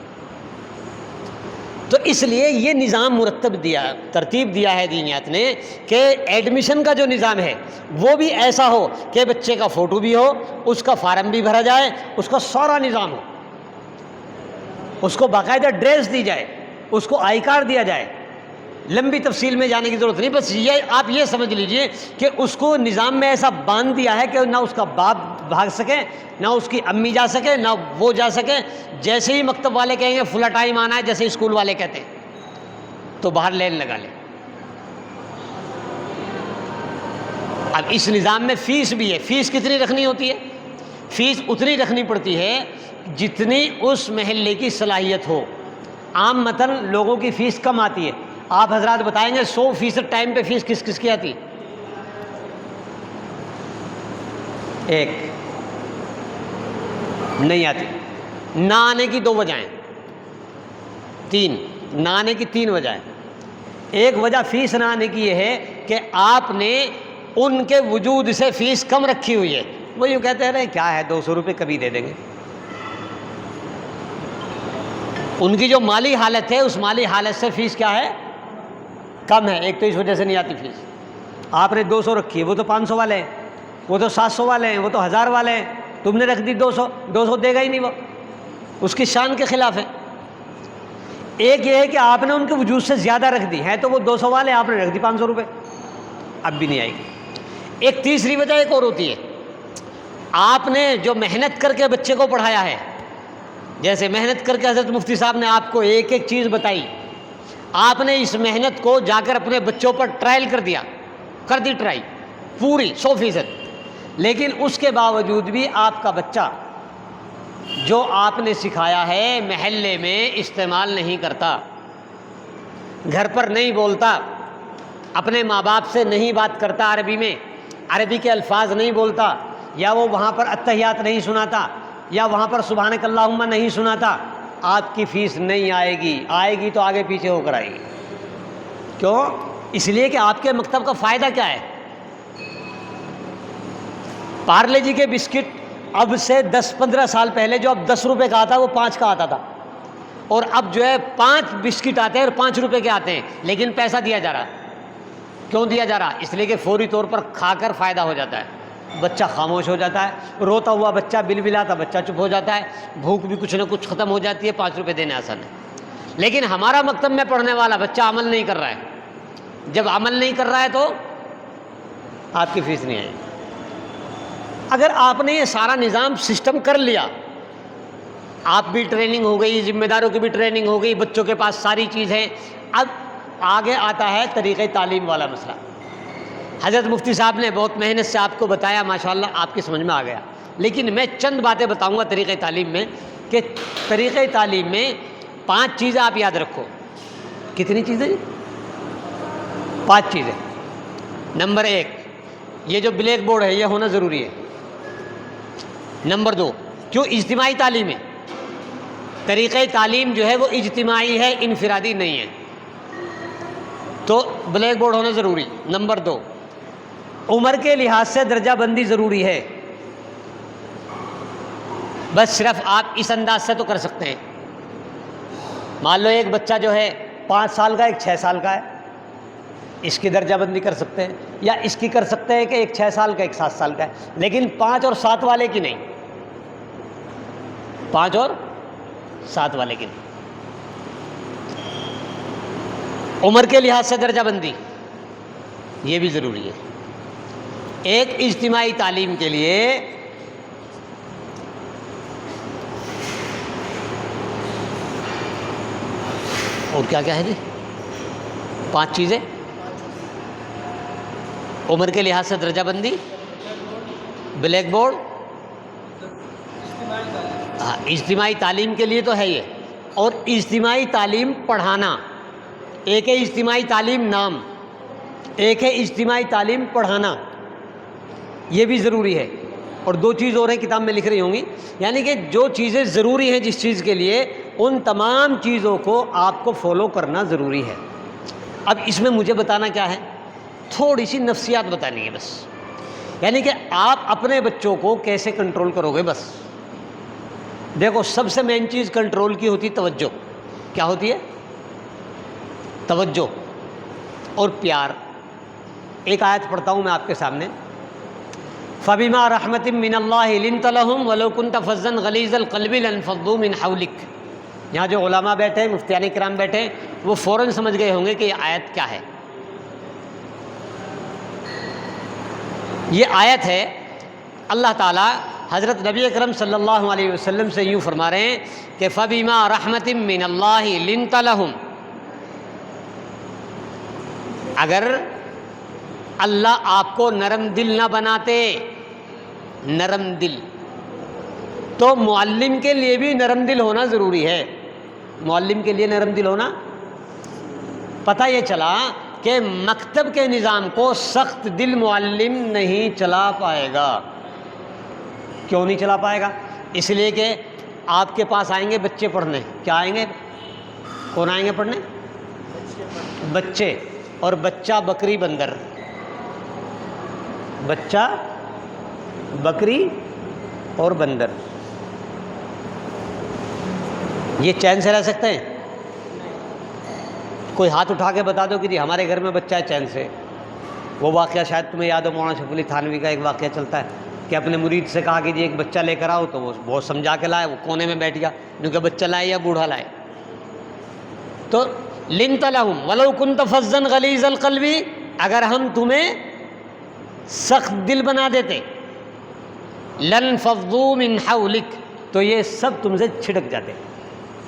تو اس لیے یہ نظام مرتب دیا, ترتیب دیا ہے دینیات نے کہ ایڈمیشن کا جو نظام ہے وہ بھی ایسا ہو کہ بچے کا فوٹو بھی ہو, اس کا فارم بھی بھرا جائے, اس کا سارا نظام ہو, اس کو باقاعدہ ڈریس دی جائے, اس کو آئی کارڈ دیا جائے. لمبی تفصیل میں جانے کی ضرورت نہیں, بس یہ آپ یہ سمجھ لیجئے کہ اس کو نظام میں ایسا باندھ دیا ہے کہ نہ اس کا باپ بھاگ سکے, نہ اس کی امی جا سکے, نہ وہ جا سکے. جیسے ہی مکتب والے کہیں گے فلا ٹائم آنا ہے, جیسے اسکول والے کہتے ہیں, تو باہر لین لگا لے. اب اس نظام میں فیس بھی ہے. فیس کتنی رکھنی ہوتی ہے؟ فیس اتنی رکھنی پڑتی ہے جتنی اس محلے کی صلاحیت ہو. عام متن لوگوں کی فیس کم آتی ہے. آپ حضرات بتائیں گے 100% ٹائم پہ فیس کس کس کی آتی؟ ایک نہیں آتی. نہ آنے کی 2 وجہیں, 3 نہ آنے کی 3 وجہیں. ایک وجہ فیس نہ آنے کی یہ ہے کہ آپ نے ان کے وجود سے فیس کم رکھی ہوئی ہے. وہ یوں کہتے رہے کیا ہے 200 روپے کبھی دے دیں گے. ان کی جو مالی حالت ہے اس مالی حالت سے فیس کیا ہے, کم ہے. ایک تو اس وجہ سے نہیں آتی فیس. آپ نے 200 رکھی ہے, وہ تو 500 والے ہیں, وہ تو 700 والے ہیں, وہ تو 1000 والے ہیں. تم نے رکھ دی 200 دے گا ہی نہیں, وہ اس کی شان کے خلاف ہے. ایک یہ ہے کہ آپ نے ان کے وجود سے زیادہ رکھ دی ہے, تو وہ 200 والے, آپ نے رکھ دی 500 روپے, اب بھی نہیں آئے گی. ایک تیسری وجہ ایک اور ہوتی ہے, آپ نے جو محنت کر کے بچے کو پڑھایا ہے جیسے محنت کر کے حضرت مفتی صاحب نے آپ کو ایک ایک چیز بتائی، آپ نے اس محنت کو جا کر اپنے بچوں پر ٹرائل کر دی ٹرائی پوری 100%، لیکن اس کے باوجود بھی آپ کا بچہ جو آپ نے سکھایا ہے محلے میں استعمال نہیں کرتا، گھر پر نہیں بولتا، اپنے ماں باپ سے نہیں بات کرتا عربی میں، عربی کے الفاظ نہیں بولتا، یا وہ وہاں پر التحیات نہیں سناتا، یا وہاں پر سبحانک اللہم نہیں سناتا، آپ کی فیس نہیں آئے گی تو آگے پیچھے ہو کر آئے گی۔ کیوں؟ اس لیے کہ آپ کے مکتب کا فائدہ کیا ہے؟ پارلے جی کے بسکٹ اب سے 10-15 سال پہلے جو اب 10 روپے کا آتا وہ 5 کا آتا تھا، اور اب جو ہے 5 بسکٹ آتے ہیں اور 5 روپے کے آتے ہیں، لیکن پیسہ دیا جا رہا ہے۔ کیوں دیا جا رہا؟ اس لیے کہ فوری طور پر کھا کر فائدہ ہو جاتا ہے، بچہ خاموش ہو جاتا ہے، روتا ہوا بچہ، بلبلاتا بچہ چپ ہو جاتا ہے، بھوک بھی کچھ نہ کچھ ختم ہو جاتی ہے، 5 روپے دینے آسان ہے۔ لیکن ہمارا مکتب میں پڑھنے والا بچہ عمل نہیں کر رہا ہے، جب عمل نہیں کر رہا ہے تو آپ کی فیس نہیں آئے گی۔ اگر آپ نے یہ سارا نظام سسٹم کر لیا، آپ بھی ٹریننگ ہو گئی، ذمہ داروں کی بھی ٹریننگ ہو گئی، بچوں کے پاس ساری چیز ہے، اب آگے آتا ہے طریقہ تعلیم والا مسئلہ۔ حضرت مفتی صاحب نے بہت محنت سے آپ کو بتایا، ماشاءاللہ آپ کی سمجھ میں آ گیا، لیکن میں چند باتیں بتاؤں گا طریقہ تعلیم میں، کہ طریقہ تعلیم میں 5 چیزیں آپ یاد رکھو۔ کتنی چیزیں؟ 5 چیزیں۔ نمبر 1، یہ جو بلیک بورڈ ہے یہ ہونا ضروری ہے۔ نمبر 2، کیوں اجتماعی تعلیم ہے، طریقہ تعلیم جو ہے وہ اجتماعی ہے، انفرادی نہیں ہے، تو بلیک بورڈ ہونا ضروری۔ نمبر 2، عمر کے لحاظ سے درجہ بندی ضروری ہے، بس صرف آپ اس انداز سے تو کر سکتے ہیں۔ مان لو ایک بچہ جو ہے 5 سال کا، ایک 6 سال کا ہے، اس کی درجہ بندی کر سکتے ہیں، یا اس کی کر سکتے ہیں کہ ایک 6 سال کا، ایک 7 سال کا ہے، لیکن 5 اور 7 والے کی نہیں، 5 اور 7 والے کی نہیں۔ عمر کے لحاظ سے درجہ بندی یہ بھی ضروری ہے۔ ایک اجتماعی تعلیم کے لیے اور کیا کیا ہے جی؟ 5 چیزیں: عمر کے لحاظ سے درجہ بندی، بلیک بورڈ، اجتماعی تعلیم کے لیے تو ہے یہ، اور اجتماعی تعلیم پڑھانا۔ ایک ہے اجتماعی تعلیم نام، ایک ہے اجتماعی تعلیم پڑھانا، یہ بھی ضروری ہے۔ اور 2 چیز اور ہیں، کتاب میں لکھ رہی ہوں گی، یعنی کہ جو چیزیں ضروری ہیں جس چیز کے لیے، ان تمام چیزوں کو آپ کو فالو کرنا ضروری ہے۔ اب اس میں مجھے بتانا کیا ہے؟ تھوڑی سی نفسیات بتانی ہے بس، یعنی کہ آپ اپنے بچوں کو کیسے کنٹرول کرو گے بس۔ دیکھو، سب سے مین چیز کنٹرول کی ہوتی توجہ۔ کیا ہوتی ہے؟ توجہ اور پیار۔ ایک آیت پڑھتا ہوں میں آپ کے سامنے، فَبِمَا رَحْمَةٍ مِّنَ اللَّهِ لِنْتَ لَهُمْ وَلَوْ كُنْتَ فَظًّا غَلِيظَ الْقَلْبِ لَانفَضُّوا مِنْ حَوْلِكَ۔ یہاں جو علماء بیٹھے ہیں، مفتیان کرام بیٹھے ہیں، وہ فوراً سمجھ گئے ہوں گے کہ یہ آیت کیا ہے۔ یہ آیت ہے، اللہ تعالیٰ حضرت نبی اکرم صلی اللہ علیہ وسلم سے یوں فرما رہے ہیں کہ فَبِمَا رَحْمَةٍ مِّنَ اللَّهِ لِنْتَ لَهُمْ، اگر اللہ آپ کو نرم دل نہ بناتے، نرم دل، تو معلم کے لیے بھی نرم دل ہونا ضروری ہے۔ معلم کے لیے نرم دل ہونا، پتہ یہ چلا کہ مکتب کے نظام کو سخت دل معلم نہیں چلا پائے گا۔ کیوں نہیں چلا پائے گا؟ اس لیے کہ آپ کے پاس آئیں گے بچے پڑھنے۔ کیا آئیں گے؟ کون آئیں گے پڑھنے؟ بچے، اور بچہ بکری بندر، بچہ بکری اور بندر، یہ چین سے رہ سکتے ہیں؟ کوئی ہاتھ اٹھا کے بتا دو کہ جی ہمارے گھر میں بچہ ہے چین سے۔ وہ واقعہ شاید تمہیں یاد ہو، مولانا شریف علی تھانوی کا ایک واقعہ چلتا ہے کہ اپنے مرید سے کہا کہ جی ایک بچہ لے کر آؤ، تو وہ بہت سمجھا کے لائے، وہ کونے میں بیٹھ گیا، کیونکہ بچہ لائے یا بوڑھا لائے۔ تو لنت لہم ولو کنت فظا غلیظ القلب، اگر ہم تمہیں سخت دل بنا دیتے، لنفضوا من حولک، تو یہ سب تم سے چھٹک جاتے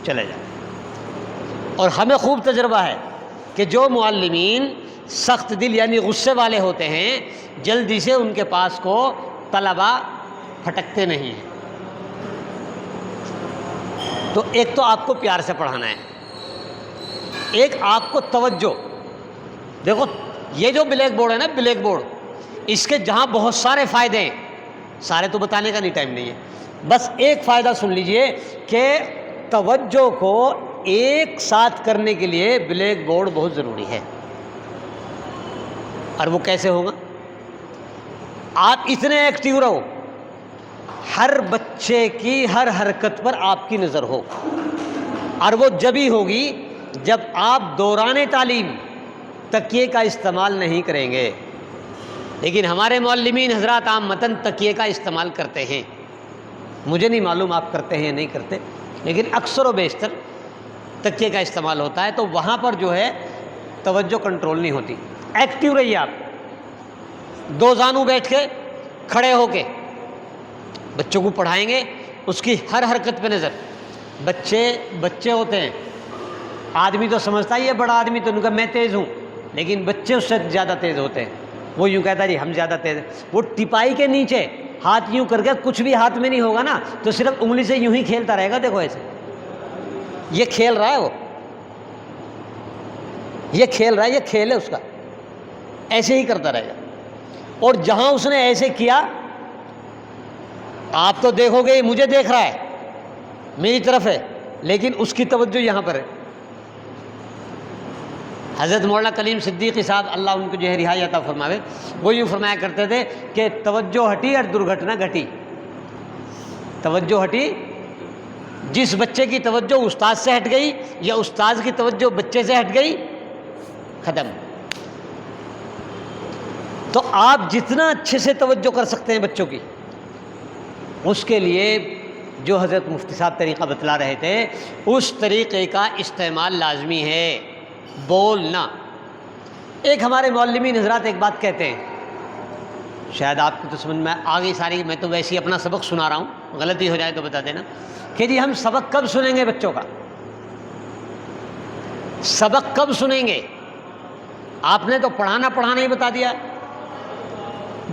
چلے جاتے. اور ہمیں خوب تجربہ ہے کہ جو معلمین سخت دل یعنی غصے والے ہوتے ہیں جلدی سے ان کے پاس کو طلبہ پھٹکتے نہیں ہیں. تو ایک تو آپ کو پیار سے پڑھانا ہے، ایک آپ کو توجہ. دیکھو یہ جو بلیک بورڈ ہے نا، بلیک بورڈ، اس کے جہاں بہت سارے فائدے ہیں، سارے تو بتانے کا نہیں ٹائم نہیں ہے، بس ایک فائدہ سن لیجئے کہ توجہ کو ایک ساتھ کرنے کے لیے بلیک بورڈ بہت ضروری ہے. اور وہ کیسے ہوگا؟ آپ اتنے ایکٹیو رہو، ہر بچے کی ہر حرکت پر آپ کی نظر ہو. اور وہ جب ہی ہوگی جب آپ دوران تعلیم تکیے کا استعمال نہیں کریں گے. لیکن ہمارے معلمین حضرات عامةً تکیے کا استعمال کرتے ہیں. مجھے نہیں معلوم آپ کرتے ہیں یا نہیں کرتے، لیکن اکثر و بیشتر تکیے کا استعمال ہوتا ہے. تو وہاں پر جو ہے توجہ کنٹرول نہیں ہوتی. ایکٹیو رہیے آپ، دو زانو بیٹھ کے کھڑے ہو کے بچوں کو پڑھائیں گے، اس کی ہر حرکت پہ نظر. بچے ہوتے ہیں، آدمی تو سمجھتا ہے یہ بڑا آدمی تو ان کا میں تیز ہوں، لیکن بچے اس سے زیادہ تیز ہوتے ہیں. وہ یوں کہتا ہے جی ہم زیادہ تیز ہیں. وہ ٹپائی کے نیچے ہاتھ یوں کر کے کچھ بھی ہاتھ میں نہیں ہوگا نا، تو صرف انگلی سے یوں ہی کھیلتا رہے گا. دیکھو ایسے یہ کھیل رہا ہے، وہ یہ کھیل رہا ہے، یہ کھیل ہے اس کا، ایسے ہی کرتا رہے گا. اور جہاں اس نے ایسے کیا آپ تو دیکھو گے مجھے دیکھ رہا ہے، میری طرف ہے، لیکن اس کی توجہ یہاں پر ہے. حضرت مولانا کلیم صدیقی صاحب اللہ ان کو جو ہے رہائی عطا فرماوے، وہ یوں فرمایا کرتے تھے کہ توجہ ہٹی اور درگھٹنا گھٹی. توجہ ہٹی، جس بچے کی توجہ استاد سے ہٹ گئی یا استاد کی توجہ بچے سے ہٹ گئی، ختم. تو آپ جتنا اچھے سے توجہ کر سکتے ہیں بچوں کی، اس کے لیے جو حضرت مفتی صاحب طریقہ بتلا رہے تھے اس طریقے کا استعمال لازمی ہے. بولنا. ایک ہمارے معلمین حضرات ایک بات کہتے ہیں، شاید آپ کو تو سمجھ میں آ گئی ساری، میں تو ویسے ہی اپنا سبق سنا رہا ہوں، غلطی ہو جائے تو بتا دینا، کہ جی ہم سبق کب سنیں گے بچوں کا؟ سبق کب سنیں گے؟ آپ نے تو پڑھانا ہی بتا دیا.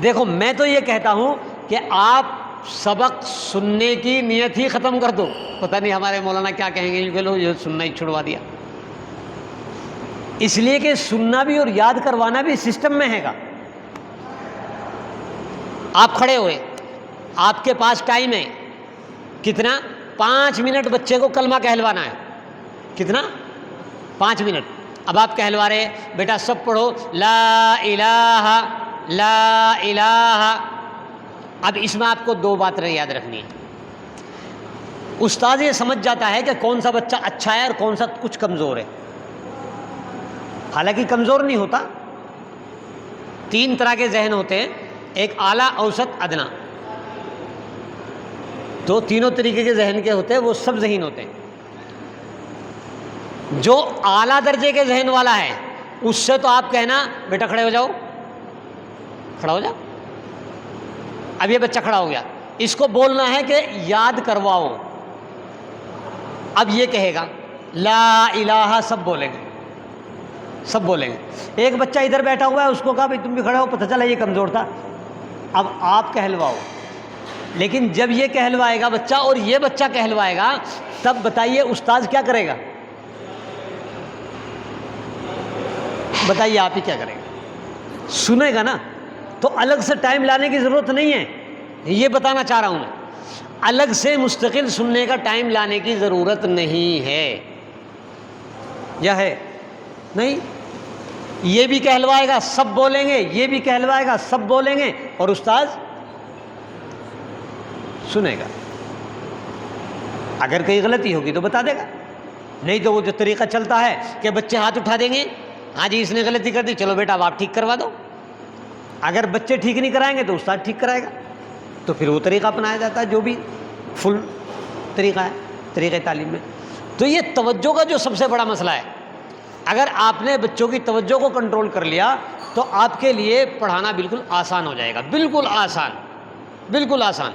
دیکھو میں تو یہ کہتا ہوں کہ آپ سبق سننے کی نیت ہی ختم کر دو. پتہ نہیں ہمارے مولانا کیا کہیں گے، کہ لو یہ سننا ہی چھڑوا دیا. اس لیے کہ سننا بھی اور یاد کروانا بھی سسٹم میں ہے گا. آپ کھڑے ہوئے، آپ کے پاس ٹائم ہے کتنا؟ 5 منٹ بچے کو کلمہ کہلوانا ہے. کتنا؟ 5 منٹ. اب آپ کہلوا رہے ہیں بیٹا سب پڑھو لا الہ لا الہ. اب اس میں آپ کو 2 باتیں یاد رکھنی ہے. استاد یہ سمجھ جاتا ہے کہ کون سا بچہ اچھا ہے اور کون سا کچھ کمزور ہے. حالانکہ کمزور نہیں ہوتا. 3 طرح کے ذہن ہوتے ہیں، ایک اعلیٰ، اوسط، ادنا. تو تینوں طریقے کے ذہن کے ہوتے ہیں، وہ سب ذہین ہوتے ہیں. جو اعلیٰ درجے کے ذہن والا ہے اس سے تو آپ کہنا بیٹا کھڑے ہو جاؤ، کھڑا ہو جاؤ. اب یہ بچہ کھڑا ہو گیا، اس کو بولنا ہے کہ یاد کرواؤ. اب یہ کہے گا لا الہ، سب بولیں گے، سب بولیں گے. ایک بچہ ادھر بیٹھا ہوا ہے، اس کو کہا بھائی تم بھی کھڑے ہو، پتہ چلا یہ کمزور تھا. اب آپ کہلواؤ. لیکن جب یہ کہلوائے گا بچہ اور یہ بچہ کہلوائے گا، تب بتائیے استاد کیا کرے گا؟ بتائیے آپ ہی کیا کرے گا؟ سنے گا نا. تو الگ سے ٹائم لانے کی ضرورت نہیں ہے، یہ بتانا چاہ رہا ہوں میں. الگ سے مستقل سننے کا ٹائم لانے کی ضرورت نہیں ہے. یا ہے؟ نہیں. یہ بھی کہلوائے گا سب بولیں گے، یہ بھی کہلوائے گا سب بولیں گے، اور استاد سنے گا. اگر کہیں غلطی ہوگی تو بتا دے گا. نہیں تو وہ جو طریقہ چلتا ہے کہ بچے ہاتھ اٹھا دیں گے، ہاں جی اس نے غلطی کر دی، چلو بیٹا اب آپ ٹھیک کروا دو. اگر بچے ٹھیک نہیں کرائیں گے تو استاد ٹھیک کرائے گا. تو پھر وہ طریقہ اپنایا جاتا ہے جو بھی فل طریقہ ہے طریقہ تعلیم میں. تو یہ توجہ کا جو سب سے بڑا مسئلہ ہے، اگر آپ نے بچوں کی توجہ کو کنٹرول کر لیا تو آپ کے لیے پڑھانا بالکل آسان ہو جائے گا. بالکل آسان، بالکل آسان.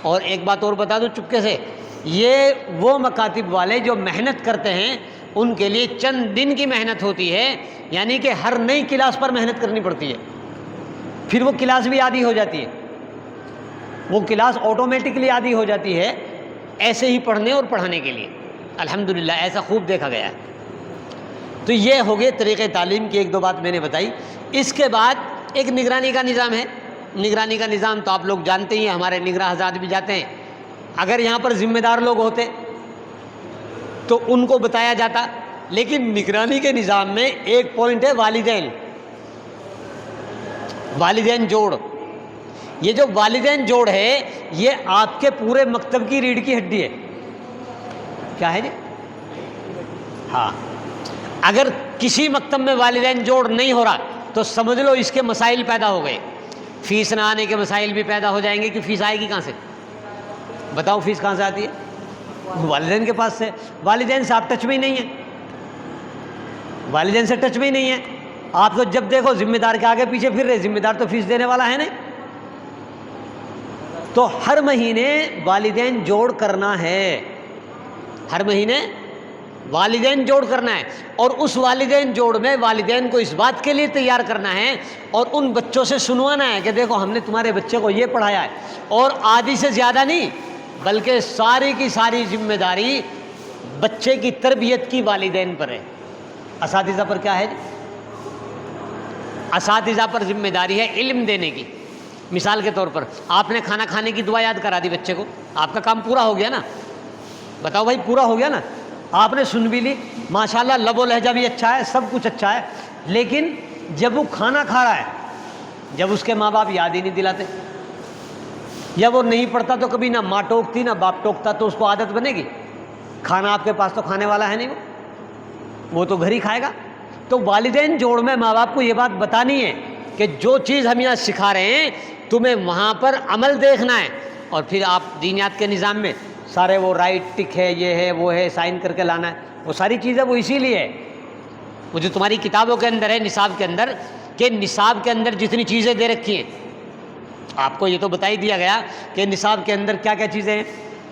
اور ایک بات اور بتا دوں چپکے سے، یہ وہ مکاتب والے جو محنت کرتے ہیں ان کے لیے چند دن کی محنت ہوتی ہے، یعنی کہ ہر نئی کلاس پر محنت کرنی پڑتی ہے، پھر وہ کلاس بھی عادی ہو جاتی ہے، وہ کلاس آٹومیٹکلی عادی ہو جاتی ہے ایسے ہی پڑھنے اور پڑھانے کے لیے۔ الحمدللہ ایسا خوب دیکھا گیا ہے۔ تو یہ ہو گئے طریقۂ تعلیم کی ایک دو بات میں نے بتائی۔ اس کے بعد ایک نگرانی کا نظام ہے۔ نگرانی کا نظام تو آپ لوگ جانتے ہی ہیں، ہمارے نگراں حضرات بھی جاتے ہیں۔ اگر یہاں پر ذمہ دار لوگ ہوتے تو ان کو بتایا جاتا، لیکن نگرانی کے نظام میں ایک پوائنٹ ہے والدین جوڑ۔ یہ جو والدین جوڑ ہے یہ آپ کے پورے مکتب کی ریڑھ کی ہڈی ہے۔ کیا ہے جی؟ ہاں، اگر کسی مکتب میں والدین جوڑ نہیں ہو رہا تو سمجھ لو اس کے مسائل پیدا ہو گئے۔ فیس نہ آنے کے مسائل بھی پیدا ہو جائیں گے کہ فیس آئے گی کہاں سے؟ بتاؤ فیس کہاں سے آتی ہے؟ والدین کے پاس سے۔ والدین سے آپ ٹچ میں ہی نہیں ہیں، والدین سے ٹچ میں ہی نہیں ہے۔ آپ تو جب دیکھو ذمہ دار کے آگے پیچھے پھر رہے، ذمہ دار تو فیس دینے والا ہے نہیں۔ تو ہر مہینے والدین جوڑ کرنا ہے، ہر مہینے والدین جوڑ کرنا ہے، اور اس والدین جوڑ میں والدین کو اس بات کے لیے تیار کرنا ہے اور ان بچوں سے سنوانا ہے کہ دیکھو ہم نے تمہارے بچے کو یہ پڑھایا ہے، اور آدھی سے زیادہ نہیں بلکہ ساری کی ساری ذمہ داری بچے کی تربیت کی والدین پر ہے۔ اساتذہ پر کیا ہے؟ اساتذہ پر ذمہ داری ہے علم دینے کی۔ مثال کے طور پر آپ نے کھانا کھانے کی دعا یاد کرا دی بچے کو، آپ کا کام پورا ہو گیا نا؟ بتاؤ بھائی پورا ہو گیا نا؟ آپ نے سن بھی لی، ماشاءاللہ لب و لہجہ بھی اچھا ہے، سب کچھ اچھا ہے، لیکن جب وہ کھانا کھا رہا ہے، جب اس کے ماں باپ یاد ہی نہیں دلاتے، یا وہ نہیں پڑھتا تو کبھی نہ ماں ٹوکتی نہ باپ ٹوکتا، تو اس کو عادت بنے گی؟ کھانا آپ کے پاس تو کھانے والا ہے نہیں، وہ تو گھر ہی کھائے گا۔ تو والدین جوڑ میں ماں باپ کو یہ بات بتانی ہے کہ جو چیز ہم یہاں سکھا رہے ہیں تمہیں وہاں پر عمل دیکھنا ہے، اور پھر آپ دینیات کے نظام میں سارے وہ رائٹ ٹک ہے، یہ ہے وہ ہے، سائن کر کے لانا ہے، وہ ساری چیزیں وہ اسی لیے ہے، وہ جو تمہاری کتابوں کے اندر ہے نصاب کے اندر، کہ نصاب کے اندر جتنی چیزیں دے رکھی ہیں آپ کو یہ تو بتا ہی دیا گیا کہ نصاب کے اندر کیا کیا چیزیں ہیں۔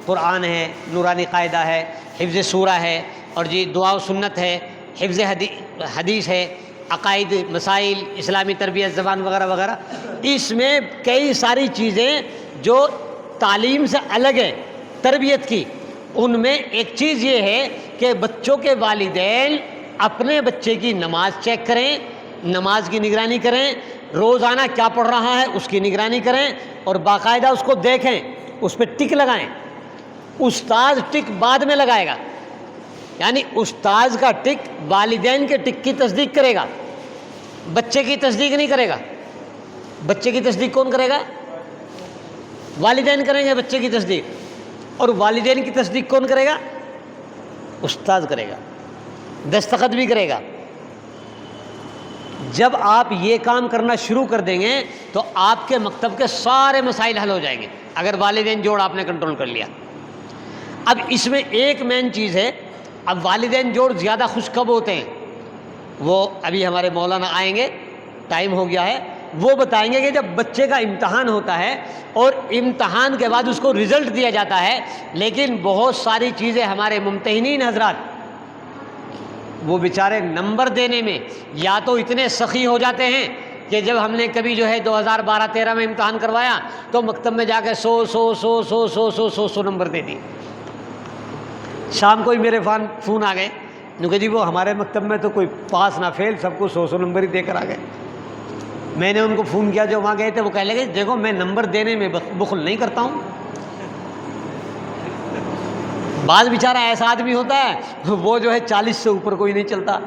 قرآن ہے، نورانی قاعدہ ہے، حفظ سورہ ہے، اور جی دعا و سنت ہے، حفظ حدیث ہے، عقائد مسائل، اسلامی تربیت زبان وغیرہ وغیرہ۔ اس میں کئی ساری چیزیں جو تعلیم سے الگ ہے تربیت کی، ان میں ایک چیز یہ ہے کہ بچوں کے والدین اپنے بچے کی نماز چیک کریں، نماز کی نگرانی کریں، روزانہ کیا پڑھ رہا ہے اس کی نگرانی کریں، اور باقاعدہ اس کو دیکھیں، اس پہ ٹک لگائیں۔ استاذ ٹک بعد میں لگائے گا، یعنی استاذ کا ٹک والدین کے ٹک کی تصدیق کرے گا، بچے کی تصدیق نہیں کرے گا۔ بچے کی تصدیق کون کرے گا؟ والدین کریں گے بچے کی تصدیق، اور والدین کی تصدیق کون کرے گا؟ استاذ کرے گا، دستخط بھی کرے گا۔ جب آپ یہ کام کرنا شروع کر دیں گے تو آپ کے مکتب کے سارے مسائل حل ہو جائیں گے، اگر والدین جوڑ آپ نے کنٹرول کر لیا۔ اب اس میں ایک مین چیز ہے، اب والدین جوڑ زیادہ خوش کب ہوتے ہیں؟ وہ ابھی ہمارے مولانا آئیں گے، ٹائم ہو گیا ہے، وہ بتائیں گے کہ جب بچے کا امتحان ہوتا ہے اور امتحان کے بعد اس کو رزلٹ دیا جاتا ہے، لیکن بہت ساری چیزیں ہمارے ممتحنین حضرات وہ بیچارے نمبر دینے میں یا تو اتنے سخی ہو جاتے ہیں کہ جب ہم نے کبھی جو ہے 2012-13 میں امتحان کروایا تو مکتب میں جا کے 100 نمبر دے دی۔ شام کو ہی میرے فون آ گئے، کیونکہ جی وہ ہمارے مکتب میں تو کوئی پاس نہ فیل، سب کو 100 نمبر ہی دے کر آ گئے۔ میں نے ان کو فون کیا جو وہاں گئے تھے، وہ کہنے لگے دیکھو میں نمبر دینے میں بخل نہیں کرتا ہوں۔ بعض بیچارہ ایسا آدمی ہوتا ہے وہ جو ہے 40 سے اوپر کوئی نہیں چلتا،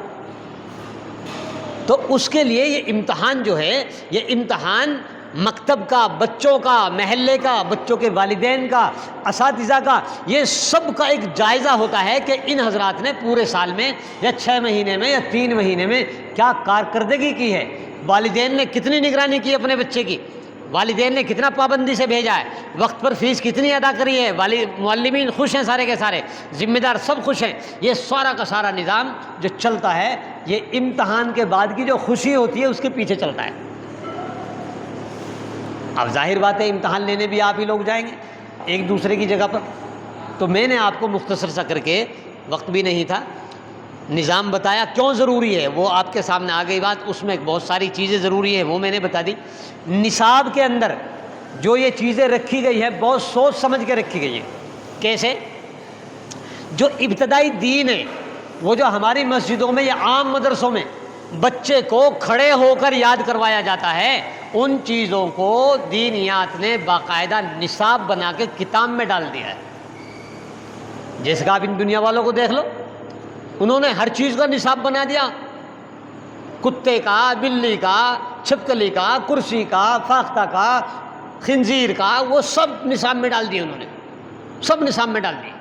تو اس کے لیے یہ امتحان جو ہے، یہ امتحان مکتب کا، بچوں کا، محلے کا، بچوں کے والدین کا، اساتذہ کا، یہ سب کا ایک جائزہ ہوتا ہے کہ ان حضرات نے پورے سال میں یا 6 مہینے میں یا 3 مہینے میں کیا کارکردگی کی ہے، والدین نے کتنی نگرانی کی اپنے بچے کی، والدین نے کتنا پابندی سے بھیجا ہے، وقت پر فیس کتنی ادا کری ہے، معلمین خوش ہیں سارے کے سارے، ذمہ دار سب خوش ہیں۔ یہ سارا کا سارا نظام جو چلتا ہے یہ امتحان کے بعد کی جو خوشی ہوتی ہے اس کے پیچھے چلتا ہے۔ اب ظاہر بات ہے امتحان لینے بھی آپ ہی لوگ جائیں گے، ایک دوسرے کی جگہ پر. تو میں نے آپ کو مختصر سا کر کے، وقت بھی نہیں تھا، نظام بتایا کیوں ضروری ہے، وہ آپ کے سامنے آ گئی بات. اس میں بہت ساری چیزیں ضروری ہیں، وہ میں نے بتا دی. نصاب کے اندر جو یہ چیزیں رکھی گئی ہے بہت سوچ سمجھ کے رکھی گئی ہیں. کیسے؟ جو ابتدائی دین ہے، وہ جو ہماری مسجدوں میں یا عام مدرسوں میں بچے کو کھڑے ہو کر یاد کروایا جاتا ہے، ان چیزوں کو دینیات نے باقاعدہ نصاب بنا کے کتاب میں ڈال دیا ہے. جیسے کہ آپ ان دنیا والوں کو دیکھ لو، انہوں نے ہر چیز کا نصاب بنا دیا. کتے کا، بلی کا، چھپکلی کا، کرسی کا، فاختہ کا، خنزیر کا، وہ سب نصاب میں ڈال دیے انہوں نے، سب نصاب میں ڈال دیے.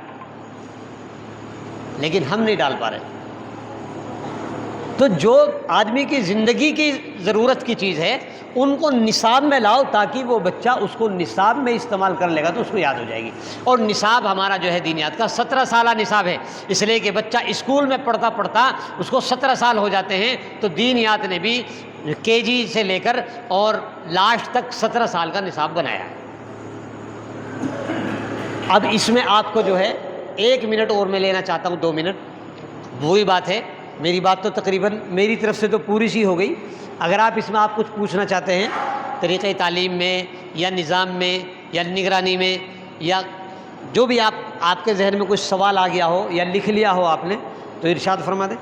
لیکن ہم نہیں ڈال پا رہے. تو جو آدمی کی زندگی کی ضرورت کی چیز ہے ان کو نصاب میں لاؤ، تاکہ وہ بچہ اس کو نصاب میں استعمال کر لے گا تو اس کو یاد ہو جائے گی. اور نصاب ہمارا جو ہے دینیات کا 17 سالہ نصاب ہے، اس لیے کہ بچہ اسکول میں پڑھتا پڑھتا اس کو 17 سال ہو جاتے ہیں. تو دینیات نے بھی KG سے لے کر اور لاسٹ تک 17 سال کا نصاب بنایا. اب اس میں آپ کو جو ہے 1 منٹ اور میں لینا چاہتا ہوں، 2 منٹ. وہی بات ہے، میری بات تو تقریباً میری طرف سے تو پوری سی ہو گئی. اگر آپ اس میں آپ کچھ پوچھنا چاہتے ہیں طریقہ تعلیم میں یا نظام میں یا نگرانی میں، یا جو بھی آپ کے ذہن میں کچھ سوال آ گیا ہو یا لکھ لیا ہو آپ نے، تو ارشاد فرما دیں.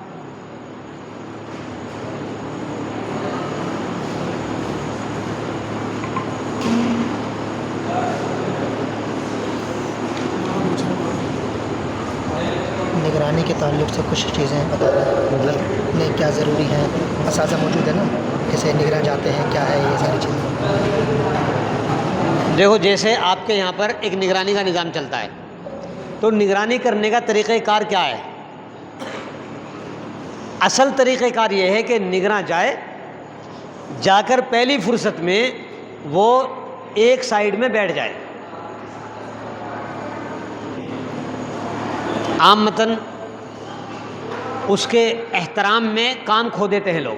نگرانی کے تعلق سے کچھ چیزیں بتا دیں، مطلب نہیں کیا ضروری ہیں. اساتذہ موجود ہے نا، کیسے نگراں جاتے ہیں، کیا ہے یہ ساری چیزیں. دیکھو، جیسے آپ کے یہاں پر ایک نگرانی کا نظام چلتا ہے، تو نگرانی کرنے کا طریقہ کار کیا ہے؟ اصل طریقہ کار یہ ہے کہ نگراں جائے، جا کر پہلی فرصت میں وہ ایک سائیڈ میں بیٹھ جائے. عامتاً اس کے احترام میں کام کھو دیتے ہیں لوگ.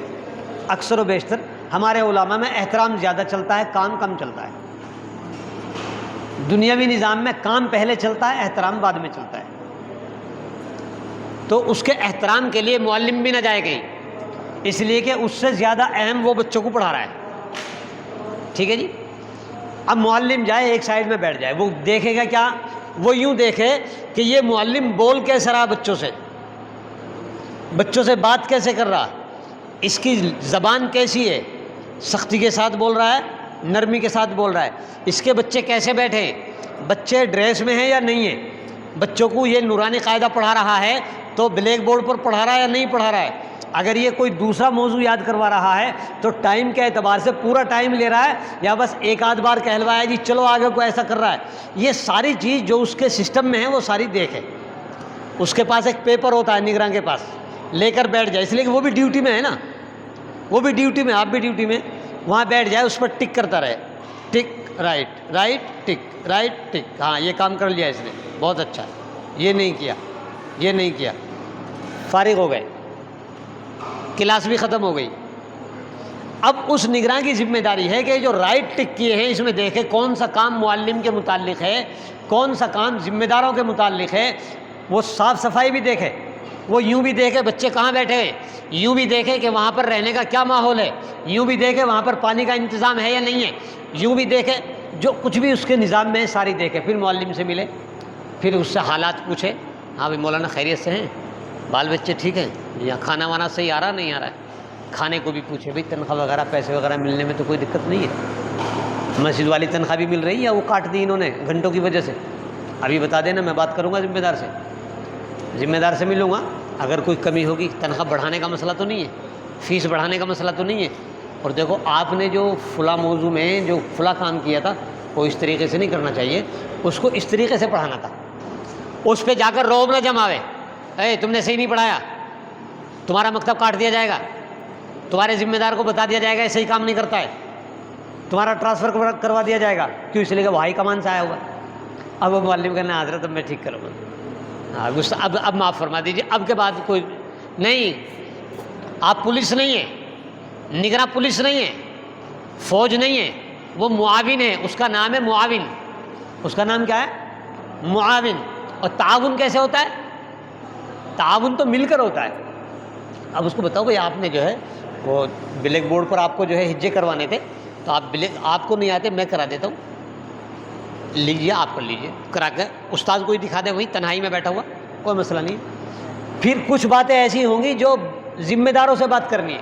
اکثر و بیشتر ہمارے علماء میں احترام زیادہ چلتا ہے، کام کم چلتا ہے. دنیاوی نظام میں کام پہلے چلتا ہے، احترام بعد میں چلتا ہے. تو اس کے احترام کے لیے معلم بھی نہ جائے کہیں، اس لیے کہ اس سے زیادہ اہم وہ بچوں کو پڑھا رہا ہے. ٹھیک ہے جی. اب معلم جائے ایک سائیڈ میں بیٹھ جائے، وہ دیکھے گا کیا؟ وہ یوں دیکھے کہ یہ معلم بول کیسے رہا بچوں سے بات کیسے کر رہا، اس کی زبان کیسی ہے، سختی کے ساتھ بول رہا ہے، نرمی کے ساتھ بول رہا ہے. اس کے بچے کیسے بیٹھے ہیں، بچے ڈریس میں ہیں یا نہیں ہیں، بچوں کو یہ نورانی قاعدہ پڑھا رہا ہے تو بلیک بورڈ پر پڑھا رہا ہے یا نہیں پڑھا رہا ہے. اگر یہ کوئی دوسرا موضوع یاد کروا رہا ہے تو ٹائم کے اعتبار سے پورا ٹائم لے رہا ہے یا بس ایک آدھ بار کہلوایا جی چلو آگے کو ایسا کر رہا ہے. یہ ساری چیز جو اس کے سسٹم میں ہے وہ ساری دیکھے. اس کے پاس ایک پیپر ہوتا ہے نگراں کے پاس، لے کر بیٹھ جائے، اس لیے کہ وہ بھی ڈیوٹی میں ہے نا، وہ بھی ڈیوٹی میں، آپ بھی ڈیوٹی میں. وہاں بیٹھ جائے، اس پر ٹک کرتا رہے، ٹک رائٹ رائٹ ٹک رائٹ ٹک. ہاں یہ کام کر لیا اس نے، بہت اچھا. یہ نہیں کیا، یہ نہیں کیا، فارغ ہو گئے، کلاس بھی ختم ہو گئی. اب اس نگراں کی ذمہ داری ہے کہ جو رائٹ ٹک کیے ہیں اس میں دیکھے کون سا کام معلم کے متعلق ہے، کون سا کام ذمہ داروں کے متعلق ہے. وہ صاف صفائی بھی دیکھے، وہ یوں بھی دیکھے بچے کہاں بیٹھے ہیں، یوں بھی دیکھے کہ وہاں پر رہنے کا کیا ماحول ہے، یوں بھی دیکھے وہاں پر پانی کا انتظام ہے یا نہیں ہے، یوں بھی دیکھے جو کچھ بھی اس کے نظام میں ہے ساری دیکھے. پھر معلم سے ملے، پھر اس سے حالات پوچھے. ہاں بھائی مولانا خیریت سے ہیں، بال بچے ٹھیک ہیں، یا کھانا وانا صحیح آ رہا نہیں آ رہا ہے. کھانے کو بھی پوچھے، بھائی تنخواہ وغیرہ پیسے وغیرہ ملنے میں تو کوئی دقت نہیں ہے، مسجد والی تنخواہ بھی مل رہی ہے یا وہ کاٹ دی انہوں نے گھنٹوں کی وجہ سے. ابھی بتا دینا، میں بات کروں گا ذمہ دار سے ملوں گا. اگر کوئی کمی ہوگی، تنخواہ بڑھانے کا مسئلہ تو نہیں ہے، فیس بڑھانے کا مسئلہ تو نہیں ہے. اور دیکھو آپ نے جو فلاں موضوع میں جو فلاں کام کیا تھا وہ اس طریقے سے نہیں کرنا چاہیے، اس کو اس طریقے سے پڑھانا تھا. اس پہ جا کر روب نہ جماوے، اے تم نے صحیح نہیں پڑھایا، تمہارا مکتب کاٹ دیا جائے گا، تمہارے ذمہ دار کو بتا دیا جائے گا یہ صحیح کام نہیں کرتا ہے، تمہارا ٹرانسفر کروا دیا جائے گا. کیوں؟ اس لیے کہ وہ ہائی کمان سے آیا ہوا. اب وہ معلم کہنا حضرت اب میں ٹھیک کروں گا، اب معاف فرما دیجیے، اب کے بعد کوئی نہیں. آپ پولیس نہیں ہیں، نگراں پولیس نہیں ہے، فوج نہیں ہے، وہ معاون ہے، اس کا نام ہے معاون. اس کا نام کیا ہے؟ معاون. اور تعاون کیسے ہوتا ہے؟ تعاون تو مل کر ہوتا ہے. اب اس کو بتاؤ بھائی آپ نے جو ہے وہ بلیک بورڈ پر آپ کو جو ہے ہجے کروانے تھے، تو آپ کو نہیں آتے، میں کرا دیتا ہوں، لیجیے آپ کر لیجیے، کرا کے استاد کو ہی دکھا دیں، وہیں تنہائی میں بیٹھا ہوا، کوئی مسئلہ نہیں. پھر کچھ باتیں ایسی ہوں گی جو ذمہ داروں سے بات کرنی ہے.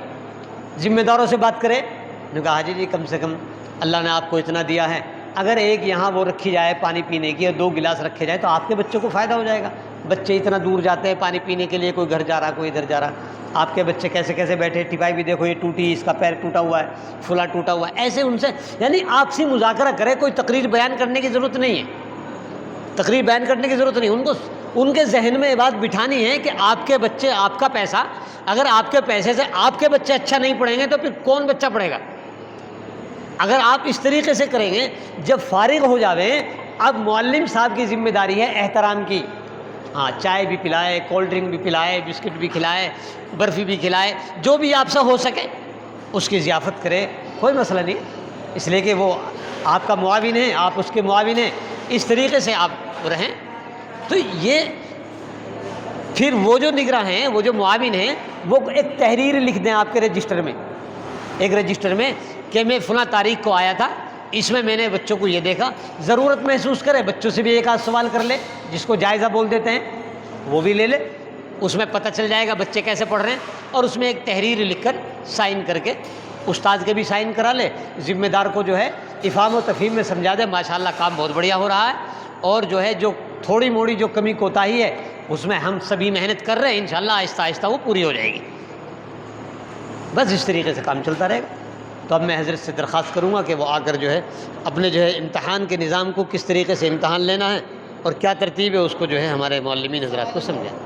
ذمہ داروں سے بات کرے، نے کہا حاجی جی کم سے کم اللہ نے آپ کو اتنا دیا ہے، اگر ایک یہاں وہ رکھی جائے پانی پینے کی اور 2 گلاس رکھے جائیں تو آپ کے بچوں کو فائدہ ہو جائے گا. بچے اتنا دور جاتے ہیں پانی پینے کے لیے، کوئی گھر جا رہا کوئی ادھر جا رہا، آپ کے بچے کیسے کیسے بیٹھے، ٹپائی بھی دیکھو یہ ٹوٹی، اس کا پیر ٹوٹا ہوا ہے، فلاں ٹوٹا ہوا ہے. ایسے ان سے یعنی آپسی مذاکرہ کرے، کوئی تقریر بیان کرنے کی ضرورت نہیں ہے. تقریر بیان کرنے کی ضرورت نہیں. ان کے ذہن میں یہ بات بٹھانی ہے کہ آپ کے بچے، آپ کا پیسہ، اگر آپ کے پیسے سے آپ کے بچے اچھا نہیں پڑھیں گے تو پھر کون بچہ پڑھے گا؟ اگر آپ اس طریقے سے کریں گے، جب فارغ ہو جاویں، اب معلم صاحب کی ذمہ داری ہے احترام کی. ہاں، چائے بھی پلائے، کولڈ ڈرنک بھی پلائے، بسکٹ بھی کھلائے، برفی بھی کھلائے، جو بھی آپ سے ہو سکے اس کی ضیافت کرے، کوئی مسئلہ نہیں. اس لیے کہ وہ آپ کا معاون ہے، آپ اس کے معاون ہیں، اس طریقے سے آپ رہیں. تو یہ پھر وہ جو نگراں ہیں، وہ جو معاون ہیں، وہ ایک تحریر لکھ دیں آپ کے رجسٹر میں، ایک رجسٹر میں کہ میں فلاں تاریخ کو آیا تھا، اس میں نے بچوں کو یہ دیکھا. ضرورت محسوس کرے بچوں سے بھی ایک آدھ سوال کر لے، جس کو جائزہ بول دیتے ہیں وہ بھی لے لے. اس میں پتہ چل جائے گا بچے کیسے پڑھ رہے ہیں. اور اس میں ایک تحریر لکھ کر سائن کر کے استاد کے بھی سائن کرا لے، ذمہ دار کو جو ہے افہام و تفہیم میں سمجھا دے. ماشاءاللہ کام بہت بڑھیا ہو رہا ہے. اور جو ہے جو تھوڑی موڑی جو کمی کوتاہی ہے اس میں ہم سبھی محنت کر رہے ہیں، انشاءاللہ آہستہ آہستہ وہ پوری ہو جائے گی. بس اس طریقے سے کام چلتا رہے گا. تو اب میں حضرت سے درخواست کروں گا کہ وہ آ کر جو ہے اپنے جو ہے امتحان کے نظام کو کس طریقے سے امتحان لینا ہے اور کیا ترتیب ہے اس کو جو ہے ہمارے معلمین حضرات کو سمجھائیں.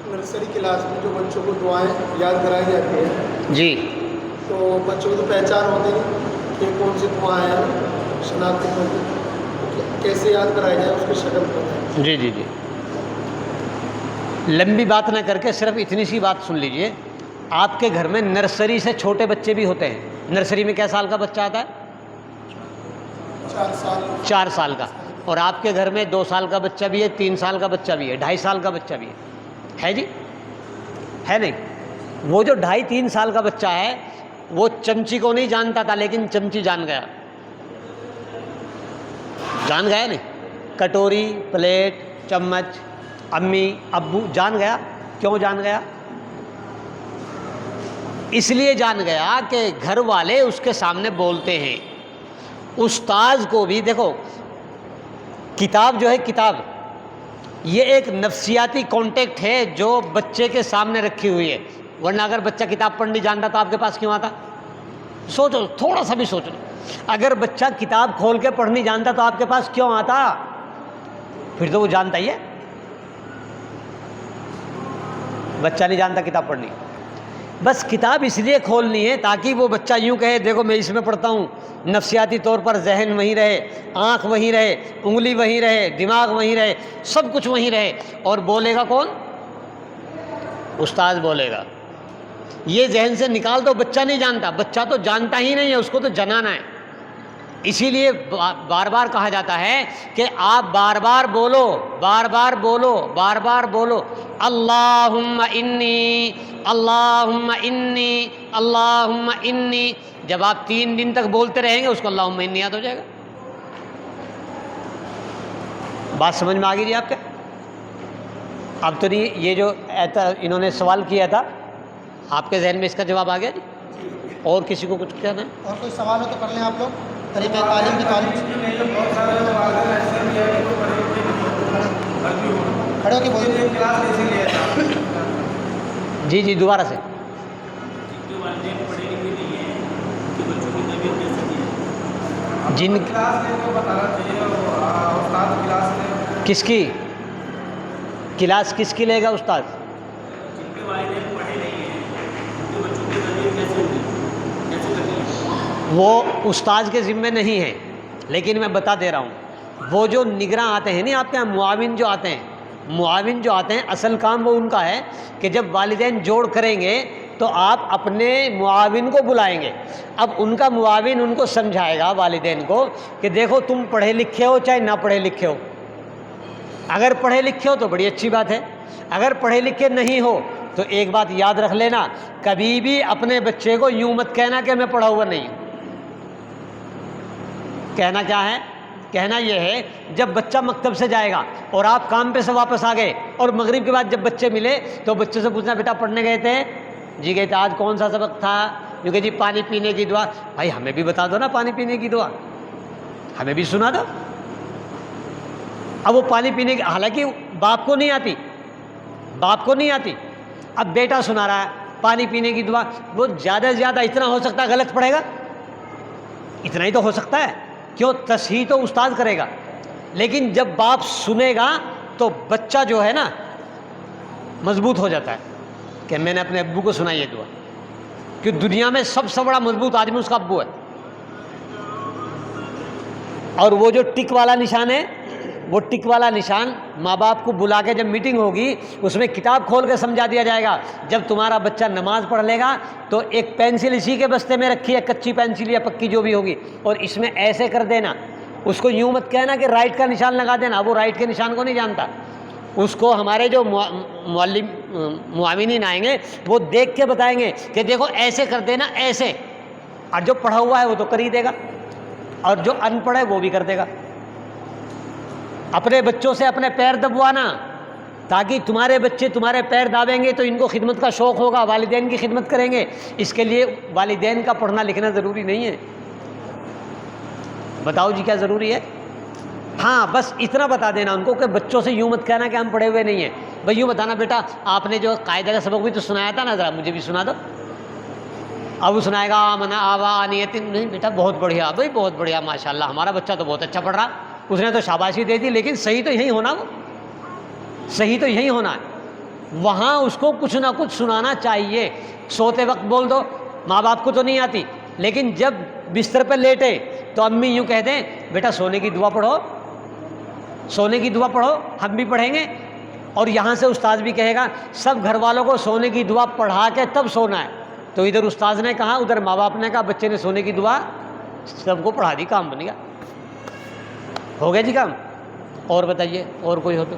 نرسری کلاس میں جو بچوں کو دعائیں یاد کرائی جاتی ہیں، جی تو بچوں کو تو پہچان ہوتی نہیں کہ کون سی دعائیں ہیں، شناختی ہوتی، کیسے یاد کرائی جائے اس کی شکل پر. جی جی جی لمبی بات نہ کر کے صرف اتنی سی بات سن لیجئے. آپ کے گھر میں نرسری سے چھوٹے بچے بھی ہوتے ہیں. نرسری میں کیا سال کا بچہ آتا ہے؟ 4 سال کا. اور آپ کے گھر میں 2 سال کا بچہ بھی ہے، 3 سال کا بچہ بھی ہے، 2.5 سال کا بچہ بھی ہے جی؟ ہے نہیں؟ وہ جو 2.5-3 سال کا بچہ ہے وہ چمچی کو نہیں جانتا تھا، لیکن چمچی جان گیا. جان گیا نہیں؟ کٹوری، پلیٹ، چمچ، امی، ابو جان گیا. کیوں جان گیا؟ اس لیے جان گیا کہ گھر والے اس کے سامنے بولتے ہیں. استاذ کو بھی دیکھو، کتاب جو ہے، کتاب یہ ایک نفسیاتی کانٹیکٹ ہے جو بچے کے سامنے رکھی ہوئی ہے. ورنہ اگر بچہ کتاب پڑھنی جانتا تو آپ کے پاس کیوں آتا؟ سوچو، تھوڑا سا بھی سوچ لو. اگر بچہ کتاب کھول کے پڑھنی جانتا تو آپ کے پاس کیوں آتا؟ پھر تو وہ جانتا ہی ہے. بچہ نہیں جانتا کتاب پڑھنی، بس کتاب اس لیے کھولنی ہے تاکہ وہ بچہ یوں کہے دیکھو میں اس میں پڑھتا ہوں. نفسیاتی طور پر ذہن وہیں رہے، آنکھ وہیں رہے، انگلی وہیں رہے، دماغ وہیں رہے، سب کچھ وہیں رہے. اور بولے گا کون؟ استاد بولے گا. یہ ذہن سے نکال دو. بچہ نہیں جانتا، بچہ تو جانتا ہی نہیں ہے، اس کو تو جنانا ہے. اسی لیے بار بار کہا جاتا ہے کہ آپ بار بار بولو، بار بار بولو، بار بار بولو، اللہم انی، اللہم انی، اللہم انی. جب آپ 3 دن تک بولتے رہیں گے اس کو اللہم انی یاد ہو جائے گا. بات سمجھ میں آ گئی جی آپ کے؟ اب تو نہیں. یہ جو انہوں نے سوال کیا تھا آپ کے ذہن میں اس کا جواب آ گیا جی؟ اور کسی کو کچھ کہنا ہے؟ اور کوئی سوال ہو تو کر لیں آپ لوگ. طریقہ تعلیم کی تعلیم کھڑے ہو کے بولیں. جی جی دوبارہ سے. جن کس کی کلاس کس کی لے گا استاد؟ وہ استاد کے ذمے نہیں ہے، لیکن میں بتا دے رہا ہوں. وہ جو نگراں آتے ہیں نہیں آپ کے یہاں، معاون جو آتے ہیں، اصل کام وہ ان کا ہے کہ جب والدین جوڑ کریں گے تو آپ اپنے معاون کو بلائیں گے. اب ان کا معاون ان کو سمجھائے گا والدین کو کہ دیکھو تم پڑھے لکھے ہو چاہے نہ پڑھے لکھے ہو. اگر پڑھے لکھے ہو تو بڑی اچھی بات ہے، اگر پڑھے لکھے نہیں ہو تو ایک بات یاد رکھ لینا، کبھی بھی اپنے بچے کو یوں مت کہنا کہ میں پڑھا ہوا نہیں ہوں. کہنا کیا ہے؟ کہنا یہ ہے جب بچہ مکتب سے جائے گا اور آپ کام پہ سے واپس آ گئے اور مغرب کے بعد جب بچے ملے تو بچے سے پوچھنا بیٹا پڑھنے گئے تھے؟ جی گئے تھے. آج کون سا سبق تھا؟ کیونکہ جی پانی پینے کی دعا. بھائی ہمیں بھی بتا دو نا پانی پینے کی دعا، ہمیں بھی سنا دو. اب وہ پانی پینے کی، حالانکہ باپ کو نہیں آتی، باپ کو نہیں آتی، اب بیٹا سنا رہا ہے پانی پینے کی دعا. وہ زیادہ سے زیادہ اتنا ہو سکتا ہے غلط پڑھے گا، اتنا ہی تو ہو سکتا ہے. کیوں؟ تصحیح تو استاد کرے گا، لیکن جب باپ سنے گا تو بچہ جو ہے نا مضبوط ہو جاتا ہے کہ میں نے اپنے ابو کو سنا یہ دعا، کہ دنیا میں سب سے بڑا مضبوط آدمی اس کا ابو ہے. اور وہ جو ٹک والا نشان ہے، وہ ٹک والا نشان ماں باپ کو بلا کے جب میٹنگ ہوگی اس میں کتاب کھول کے سمجھا دیا جائے گا. جب تمہارا بچہ نماز پڑھ لے گا تو ایک پینسل اسی کے بستے میں رکھی ہے، کچی پینسل یا پکی جو بھی ہوگی، اور اس میں ایسے کر دینا. اس کو یوں مت کہنا کہ رائٹ کا نشان لگا دینا، وہ رائٹ کے نشان کو نہیں جانتا. اس کو ہمارے جو معلم معاونین آئیں گے وہ دیکھ کے بتائیں گے کہ دیکھو ایسے کر دینا، ایسے. اور جو پڑھا ہوا ہے وہ تو کر ہی دے گا، اور جو ان پڑھ ہے وہ بھی کر دے گا. اپنے بچوں سے اپنے پیر دبوانا، تاکہ تمہارے بچے تمہارے پیر دابیں گے تو ان کو خدمت کا شوق ہوگا، والدین کی خدمت کریں گے. اس کے لیے والدین کا پڑھنا لکھنا ضروری نہیں ہے. بتاؤ جی کیا ضروری ہے؟ ہاں بس اتنا بتا دینا ان کو کہ بچوں سے یوں مت کہنا کہ ہم پڑھے ہوئے نہیں ہیں. بھائی یوں بتانا بیٹا آپ نے جو قاعدہ کا سبق بھی تو سنایا تھا نا، ذرا مجھے بھی سنا دو. اب وہ سنائے گا آمنا آبا انیت، نہیں بیٹا بہت بڑھیا، بھائی بہت بڑھیا، ماشاء اللہ ہمارا بچہ تو بہت اچھا پڑھ رہا. اس نے تو شاباشی دے دی، لیکن صحیح تو یہی ہونا، وہ صحیح تو یہی ہونا ہے. وہاں اس کو کچھ نہ کچھ سنانا چاہیے. سوتے وقت بول دو، ماں باپ کو تو نہیں آتی، لیکن جب بستر پہ لیٹے تو امی یوں کہہ دیں بیٹا سونے کی دعا پڑھو، سونے کی دعا پڑھو، ہم بھی پڑھیں گے. اور یہاں سے استاد بھی کہے گا سب گھر والوں کو سونے کی دعا پڑھا کے تب سونا ہے. تو ادھر استاد نے کہا، ادھر ماں باپ نے کہا، بچے نے سونے کی دعا سب کو پڑھا دی، کام بن گیا. ہو گیا جی کام. اور بتائیے اور کوئی ہو تو.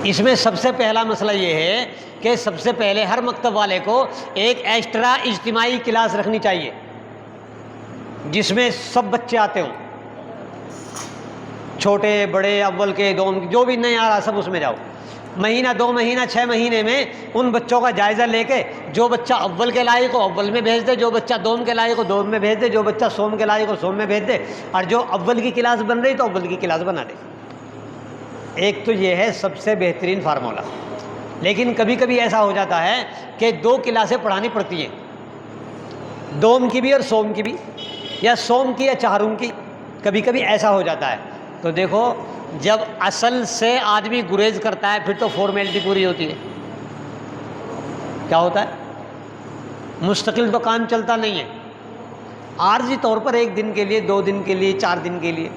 اس میں سب سے پہلا مسئلہ یہ ہے کہ سب سے پہلے ہر مکتب والے کو ایک ایکسٹرا اجتماعی کلاس رکھنی چاہیے جس میں سب بچے آتے ہوں، چھوٹے بڑے اول کے دوم، جو بھی نہیں آ رہا سب اس میں جاؤ. مہینہ 2 مہینہ 6 مہینے میں ان بچوں کا جائزہ لے کے جو بچہ اول کے لائق ہو اول میں بھیج دے، جو بچہ دوم کے لائق ہو دوم میں بھیج دے، جو بچہ سوم کے لائق ہو سوم میں بھیج دے، اور جو اول کی کلاس بن رہی تو اول کی کلاس بنا دے. ایک تو یہ ہے سب سے بہترین فارمولہ. لیکن کبھی کبھی ایسا ہو جاتا ہے کہ 2 کلاسیں پڑھانی پڑتی ہیں، دوم کی بھی اور سوم کی بھی، یا سوم کی یا چہارم کی. کبھی کبھی ایسا ہو جاتا ہے. تو دیکھو جب اصل سے آدمی گریز کرتا ہے پھر تو فارمیلٹی پوری ہوتی ہے. کیا ہوتا ہے؟ مستقل تو کام چلتا نہیں ہے، عارضی طور پر 1 دن کے لیے 2 دن کے لیے 4 دن کے لیے.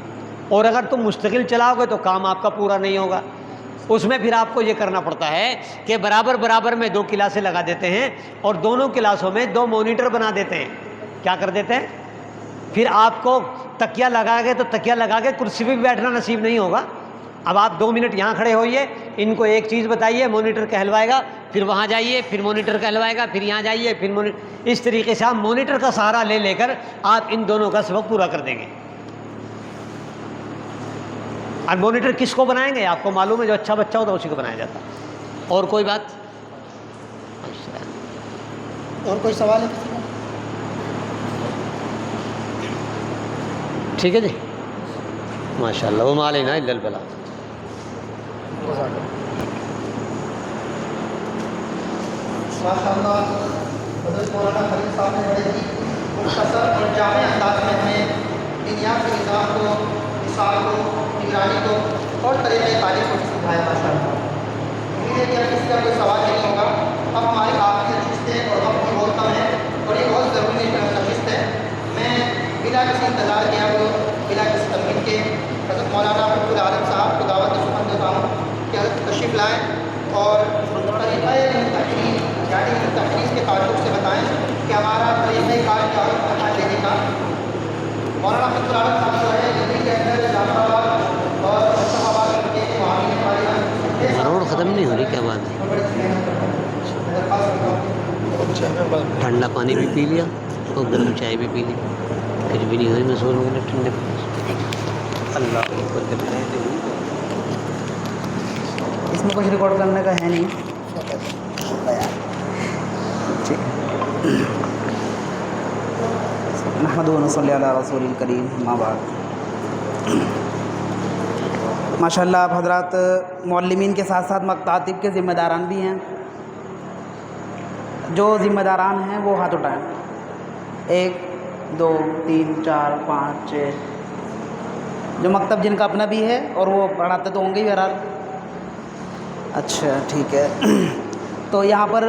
اور اگر تم مستقل چلاؤ گے تو کام آپ کا پورا نہیں ہوگا. اس میں پھر آپ کو یہ کرنا پڑتا ہے کہ برابر برابر میں 2 کلاسیں لگا دیتے ہیں اور دونوں کلاسوں میں 2 مانیٹر بنا دیتے ہیں. کیا کر دیتے ہیں؟ پھر آپ کو تکیہ لگا کے تو تکیہ لگا کے کرسی پہ بھی بیٹھنا نصیب نہیں ہوگا. اب آپ 2 منٹ یہاں کھڑے ہوئیے، ان کو ایک چیز بتائیے، مانیٹر کہلوائے گا، پھر وہاں جائیے، پھر مانیٹر کہلوائے گا، پھر یہاں جائیے، پھر مانیٹر. اس طریقے سے آپ مانیٹر کا سہارا لے لے کر آپ ان دونوں کا سبق پورا کر دیں گے. اور مانیٹر کس کو بنائیں گے؟ آپ کو معلوم ہے جو اچھا بچہ ہوتا ہے اسی کو بنایا جاتا ہے. اور کوئی بات؟ اور کوئی سوال ہے کسی کا؟ ٹھیک ہے جی، ماشاء اللہ. وما علینا الا البلاغ. ماشاء اللہ حضرت مولانا خلیل صاحب نے بڑے ہی مختصر اور جامع انداز میں ہمیں دنیات کے نظام کو، مثال کو، نگرانی کو اور طریقۂ تعلیم کو سمجھایا. ماشاء اللہ امید ہے کہ اب کسی کا کوئی سوال نہیں ہوگا. اب ہماری آخری نشست ہے اور وقت بھی بہت کم ہے اور یہ بہت ضروری نشست ہے. میں بلا کسی انتظار کے اب بلا کسی تمہید کے حضرت مولانا عبد العالم صاحب کو دعوت خدمت دیتا ہوں کہ حضرت تشریف لائیں. مولانا عبد العال صاحب جو ہے دلی کے اندر جعفر آباد اور مصطفیٰ آباد کے وہاں روڈ ختم نہیں ہو رہی، کیا بات ہے؟ ٹھنڈا پانی بھی پی لیا اور گرم چائے بھی پی لی، پھر بھی نہیں ہوئی، میں سو لوں گا ٹھنڈے پانی۔ اللہ اس میں کچھ ریکارڈ کرنے کا ہے نہیں، ٹھیک ہے۔ نحمدہ و نصلی علی رسول الکریم، اما بعد۔ ماشاء اللہ آپ حضرات معلمین کے ساتھ ساتھ مکاتب کے ذمہ داران بھی ہیں۔ جو ذمہ داران ہیں وہ ہاتھ اٹھائیں، 1 2 3 4 5 6۔ جو مکتب جن کا اپنا بھی ہے اور وہ پڑھاتے تو ہوں گے ہی بہرحال۔ اچھا ٹھیک ہے۔ تو یہاں پر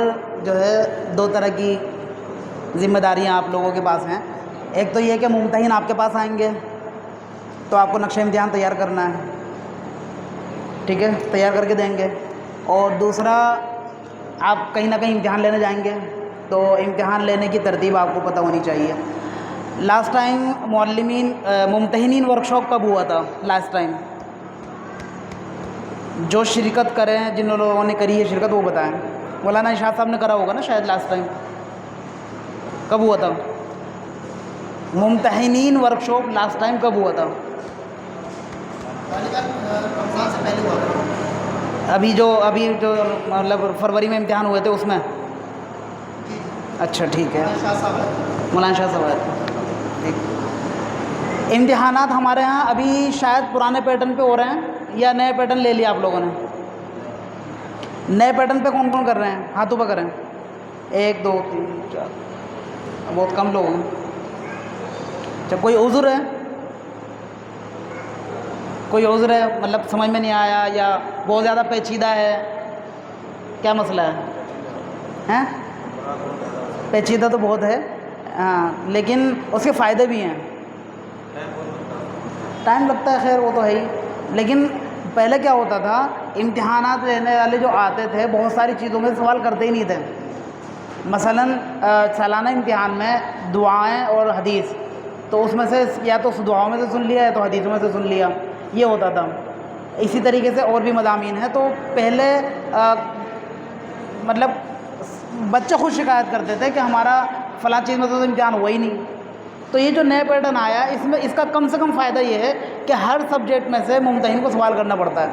جو ہے 2 طرح کی ذمہ داریاں آپ لوگوں کے پاس ہیں۔ ایک تو یہ کہ ممتحن آپ کے پاس آئیں گے تو آپ کو نقشہ امتحان تیار کرنا ہے، ٹھیک ہے، تیار کر کے دیں گے۔ اور دوسرا آپ کہیں نہ کہیں امتحان لینے جائیں گے تو امتحان لینے کی ترتیب آپ کو پتہ ہونی چاہیے۔ لاسٹ ٹائم ممتحنین ورکشاپ کب ہوا تھا؟ لاسٹ ٹائم جو شرکت کریں، جن لوگوں نے کری ہے شرکت وہ بتائیں۔ مولانا ارشاد صاحب نے کرا ہوگا نا شاید لاسٹ ٹائم، کب ہوا تھا ممتحنین ورکشاپ؟ لاسٹ ٹائم کب ہوا تھا؟ رمضان سے پہلے ہوا تھا۔ ابھی جو مطلب فروری میں امتحان ہوئے تھے اس میں؟ اچھا ٹھیک ہے، شاہ صاحب ہے۔ مولانا شاہ صاحب ٹھیک۔ امتحانات ہمارے ہاں ابھی شاید پرانے پیٹرن پہ ہو رہے ہیں یا نئے پیٹرن لے لیا آپ لوگوں نے؟ نئے پیٹرن پہ کون کون کر رہے ہیں؟ ہاتھوں پہ کریں۔ 1 2 3 4، بہت کم لوگ ہیں۔ اچھا کوئی عذر ہے؟ کوئی عذر ہے مطلب سمجھ میں نہیں آیا یا بہت زیادہ پیچیدہ ہے؟ کیا مسئلہ ہے؟ پیچیدہ تو بہت ہے ہاں، لیکن اس کے فائدے بھی ہیں۔ ٹائم لگتا ہے، خیر وہ تو ہے ہی، لیکن پہلے کیا ہوتا تھا، امتحانات لینے والے جو آتے تھے بہت ساری چیزوں میں سوال کرتے ہی نہیں تھے۔ مثلاً سالانہ امتحان میں دعائیں اور حدیث، تو اس میں سے یا تو دعاؤں میں سے سن لیا یا تو حدیثوں میں سے سن لیا، یہ ہوتا تھا۔ اسی طریقے سے اور بھی مضامین ہیں۔ تو پہلے مطلب بچے خود شکایت کرتے تھے کہ ہمارا فلاں چیز میں تو امتحان ہوا ہی نہیں۔ تو یہ جو نئے پیٹرن آیا اس کا کم سے کم فائدہ یہ ہے کہ ہر سبجیکٹ میں سے ممتحن کو سوال کرنا پڑتا ہے،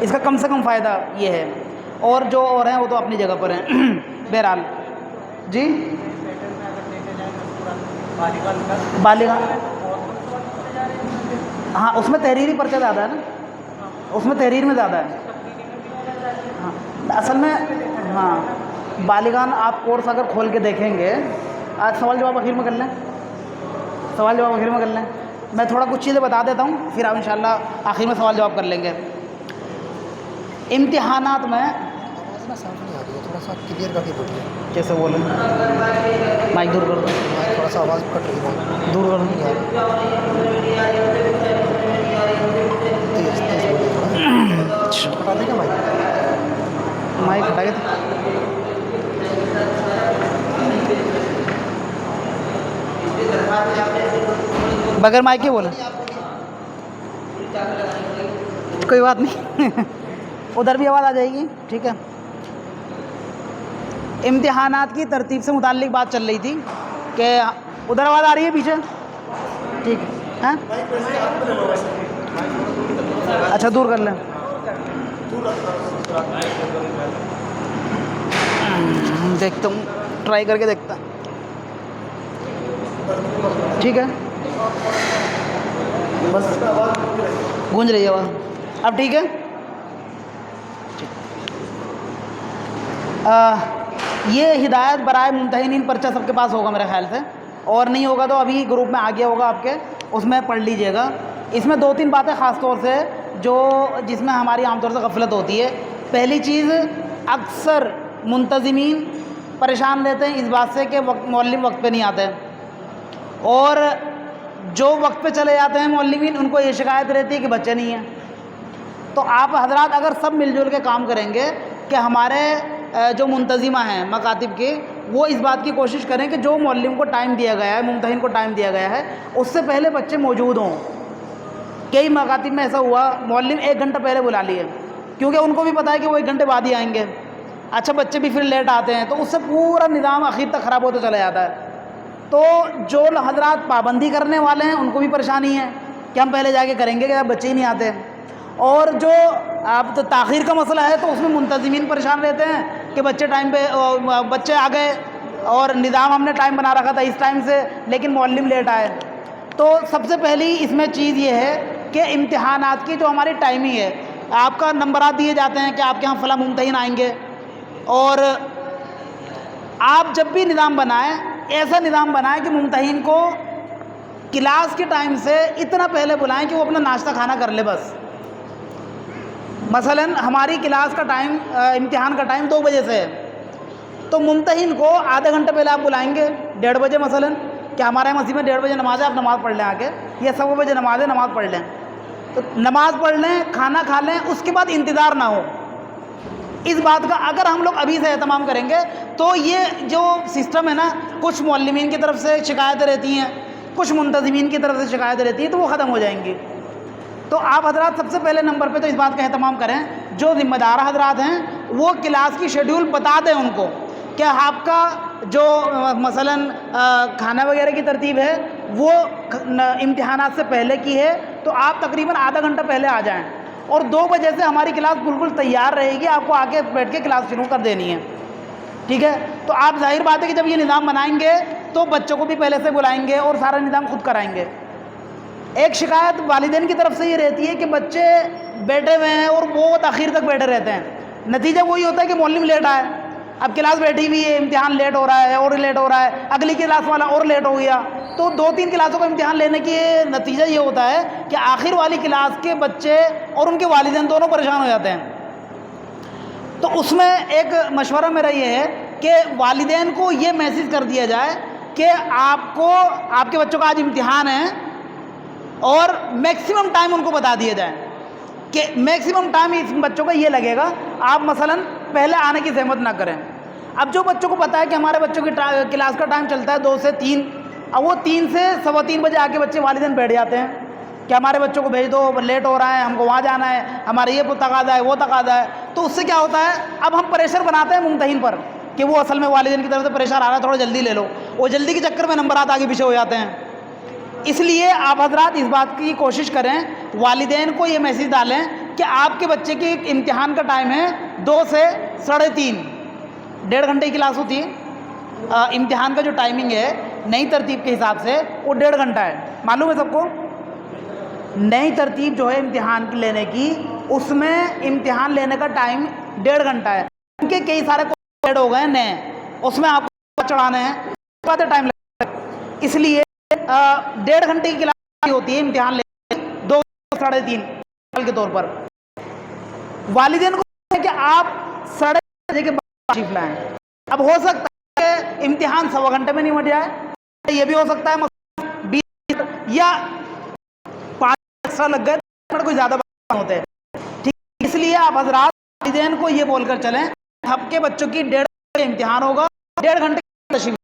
اس کا کم سے کم فائدہ یہ ہے۔ اور جو اور ہیں وہ تو اپنی جگہ پر ہیں۔ بہرحال جی بالغان، ہاں اس میں تحریری پرچہ زیادہ ہے نا، اس میں تحریر میں زیادہ ہے ہاں اصل میں۔ ہاں بالغان آپ کورس اگر کھول کے دیکھیں گے، آج سوال جواب آخر میں کر لیں، سوال جواب آخر میں کر لیں، میں تھوڑا کچھ چیزیں بتا دیتا ہوں پھر آپ انشاءاللہ آخر میں سوال جواب کر لیں گے۔ امتحانات میں تھوڑا سا کلیئر کر کے بولیے۔ کیسے بولیں؟ مائک دور کر دو، تھوڑا سا آواز کٹ رہی ہے، دور کر دو۔ تیز تیز بولیے تھوڑا۔ ہٹا دیں گے مائک؟ مائک ہٹا کے بغیر مائک کے بولیں، کوئی بات نہیں، ادھر بھی آواز آ جائے گی، ٹھیک ہے۔ امتحانات کی ترتیب سے متعلق بات چل رہی تھی کہ ادھر آواز آ رہی ہے پیچھے، ٹھیک ہے؟ اچھا دور کر لیں، دیکھتا ہوں، ٹرائی کر کے دیکھتا ہوں، ٹھیک ہے، بس گونج رہی ہے آواز اب، ٹھیک ہے۔ یہ ہدایت برائے ممتحنین پرچہ سب کے پاس ہوگا میرے خیال سے، اور نہیں ہوگا تو ابھی گروپ میں آ گیا ہوگا آپ کے، اس میں پڑھ لیجئے گا۔ اس میں 2-3 باتیں خاص طور سے جس میں ہماری عام طور سے غفلت ہوتی ہے۔ پہلی چیز، اکثر منتظمین پریشان رہتے ہیں اس بات سے کہ معلم وقت پہ نہیں آتے، اور جو وقت پہ چلے جاتے ہیں معلمین ان کو یہ شکایت رہتی ہے کہ بچے نہیں ہیں۔ تو آپ حضرات اگر سب مل جل کے کام کریں گے کہ ہمارے جو منتظمہ ہیں مکاتب کی، وہ اس بات کی کوشش کریں کہ جو معلم کو ٹائم دیا گیا ہے، ممتحن کو ٹائم دیا گیا ہے، اس سے پہلے بچے موجود ہوں۔ کئی مکاتب میں ایسا ہوا معلم 1 گھنٹہ پہلے بلا لیے، کیونکہ ان کو بھی پتہ ہے کہ وہ 1 گھنٹے بعد ہی آئیں گے۔ اچھا بچے بھی پھر لیٹ آتے ہیں، تو اس سے پورا نظام آخر تک خراب ہوتا چلا جاتا ہے۔ تو جو حضرات پابندی کرنے والے ہیں ان کو بھی پریشانی ہے کہ ہم پہلے جا کے کریں گے کہ اب بچے ہی نہیں آتے، اور جو اب تو تاخیر کا مسئلہ ہے تو اس میں منتظمین پریشان رہتے ہیں کہ بچے ٹائم پہ بچے آ گئے اور نظام ہم نے ٹائم بنا رکھا تھا اس ٹائم سے، لیکن معلم لیٹ آئے۔ تو سب سے پہلی اس میں چیز یہ ہے کہ امتحانات کی جو ہماری ٹائمنگ ہے، آپ کا نمبرات دیے جاتے ہیں کہ آپ کے یہاں فلاں ممتحن آئیں گے، اور آپ جب بھی نظام بنائیں ایسا نظام بنائیں کہ ممتحن کو کلاس کے ٹائم سے اتنا پہلے بلائیں کہ وہ اپنا ناشتہ کھانا کر لے بس۔ مثلا ہماری کلاس کا ٹائم امتحان کا ٹائم 2 بجے سے ہے، تو ممتحن کو آدھے گھنٹے پہلے آپ بلائیں گے 1:30 بجے، مثلا کہ ہمارے یہاں مسجد میں 1:30 بجے نماز ہے، آپ نماز پڑھ لیں آ کے، یا 1:15 بجے نماز ہے، نماز پڑھ لیں، تو نماز پڑھ لیں، کھانا کھا لیں، اس کے بعد انتظار نہ ہو اس بات کا۔ اگر ہم لوگ ابھی سے اہتمام کریں گے تو یہ جو سسٹم ہے نا، کچھ معلمین کی طرف سے شکایتیں رہتی ہیں، کچھ منتظمین کی طرف سے شکایتیں رہتی ہیں، تو وہ ختم ہو جائیں گی۔ تو آپ حضرات سب سے پہلے نمبر پہ تو اس بات کا اہتمام کریں، جو ذمہ دار حضرات ہیں وہ کلاس کی شیڈیول بتا دیں ان کو کہ آپ کا جو مثلا کھانا وغیرہ کی ترتیب ہے وہ امتحانات سے پہلے کی ہے، تو آپ تقریباً آدھا گھنٹہ پہلے آ جائیں، اور 2 بجے سے ہماری کلاس بالکل تیار رہے گی، آپ کو آ کے بیٹھ کے کلاس شروع کر دینی ہے، ٹھیک ہے۔ تو آپ ظاہر بات ہے کہ جب یہ نظام بنائیں گے تو بچوں کو بھی پہلے سے بلائیں گے اور سارا نظام خود کرائیں گے۔ ایک شکایت والدین کی طرف سے یہ رہتی ہے کہ بچے بیٹھے ہوئے ہیں اور بہت تاخیر تک بیٹھے رہتے ہیں، نتیجہ وہی ہوتا ہے کہ معلم لیٹ آئے، اب کلاس بیٹھی ہوئی ہے، امتحان لیٹ ہو رہا ہے اور لیٹ ہو رہا ہے، اگلی کلاس والا اور لیٹ ہو گیا، تو 2-3 کلاسوں کا امتحان لینے کی نتیجہ یہ ہوتا ہے کہ آخر والی کلاس کے بچے اور ان کے والدین دونوں پریشان ہو جاتے ہیں۔ تو اس میں ایک مشورہ میرا یہ ہے کہ والدین کو یہ میسج کر دیا جائے کہ آپ کے بچوں کا آج امتحان ہے، اور میکسیمم ٹائم ان کو بتا دیا جائے کہ میکسیمم ٹائم اس بچوں کا یہ لگے گا، آپ مثلا پہلے آنے کی زحمت نہ کریں۔ اب جو بچوں کو پتہ ہے کہ ہمارے بچوں کی کلاس کا ٹائم چلتا ہے 2 سے 3، اب وہ 3 سے 3:15 بجے آ کے بچے والدین بیٹھ جاتے ہیں کہ ہمارے بچوں کو بھیج دو، لیٹ ہو رہا ہے، ہم کو وہاں جانا ہے، ہمارے یہ تقاضا ہے، وہ تقاضا ہے۔ تو اس سے کیا ہوتا ہے، اب ہم پریشر بناتے ہیں ممتحن پر کہ وہ اصل میں والدین کی طرف سے پریشر آ رہا ہے، تھوڑا جلدی لے لو، وہ جلدی کے چکر میں نمبرات آگے پیچھے ہو جاتے ہیں۔ اس لیے آپ حضرات اس بات کی کوشش کریں، والدین کو یہ میسیج ڈالیں کہ آپ کے بچے کی امتحان کا ٹائم ہے 2 سے 3:30، 1.5 گھنٹے کی کلاس ہوتی ہے، امتحان کا جو ٹائمنگ ہے نئی ترتیب کے حساب سے وہ 1.5 گھنٹہ ہے، معلوم ہے سب کو؟ نئی ترتیب جو ہے امتحان کی لینے کی، اس میں امتحان لینے کا ٹائم 1.5 گھنٹہ ہے، کیونکہ کئی سارے ایڈ ہو گئے نئے، اس میں آپ کو چڑھانے ہیں، بہت ٹائم لگتا ہے، اس لیے 1.5 گھنٹے کی کلاس ہوتی ہے امتحان لینے 2 سے 3:30 کے طور پر۔ والدین کو کہ آپ 3:30 بجے کے بعد تشریف لائیں۔ اب ہو سکتا ہے کہ امتحان 1.25 گھنٹے میں نمٹ جائے، یہ بھی ہو سکتا ہے 20 یا 5 ایکسٹرا لگ گئے، کوئی زیادہ بات ہوتے ہیں، ٹھیک۔ اس لیے آپ حضرات والدین کو یہ بول کر چلیں آپ کے بچوں کی 1.5 گھنٹے امتحان ہوگا، 1.5 گھنٹے تشریف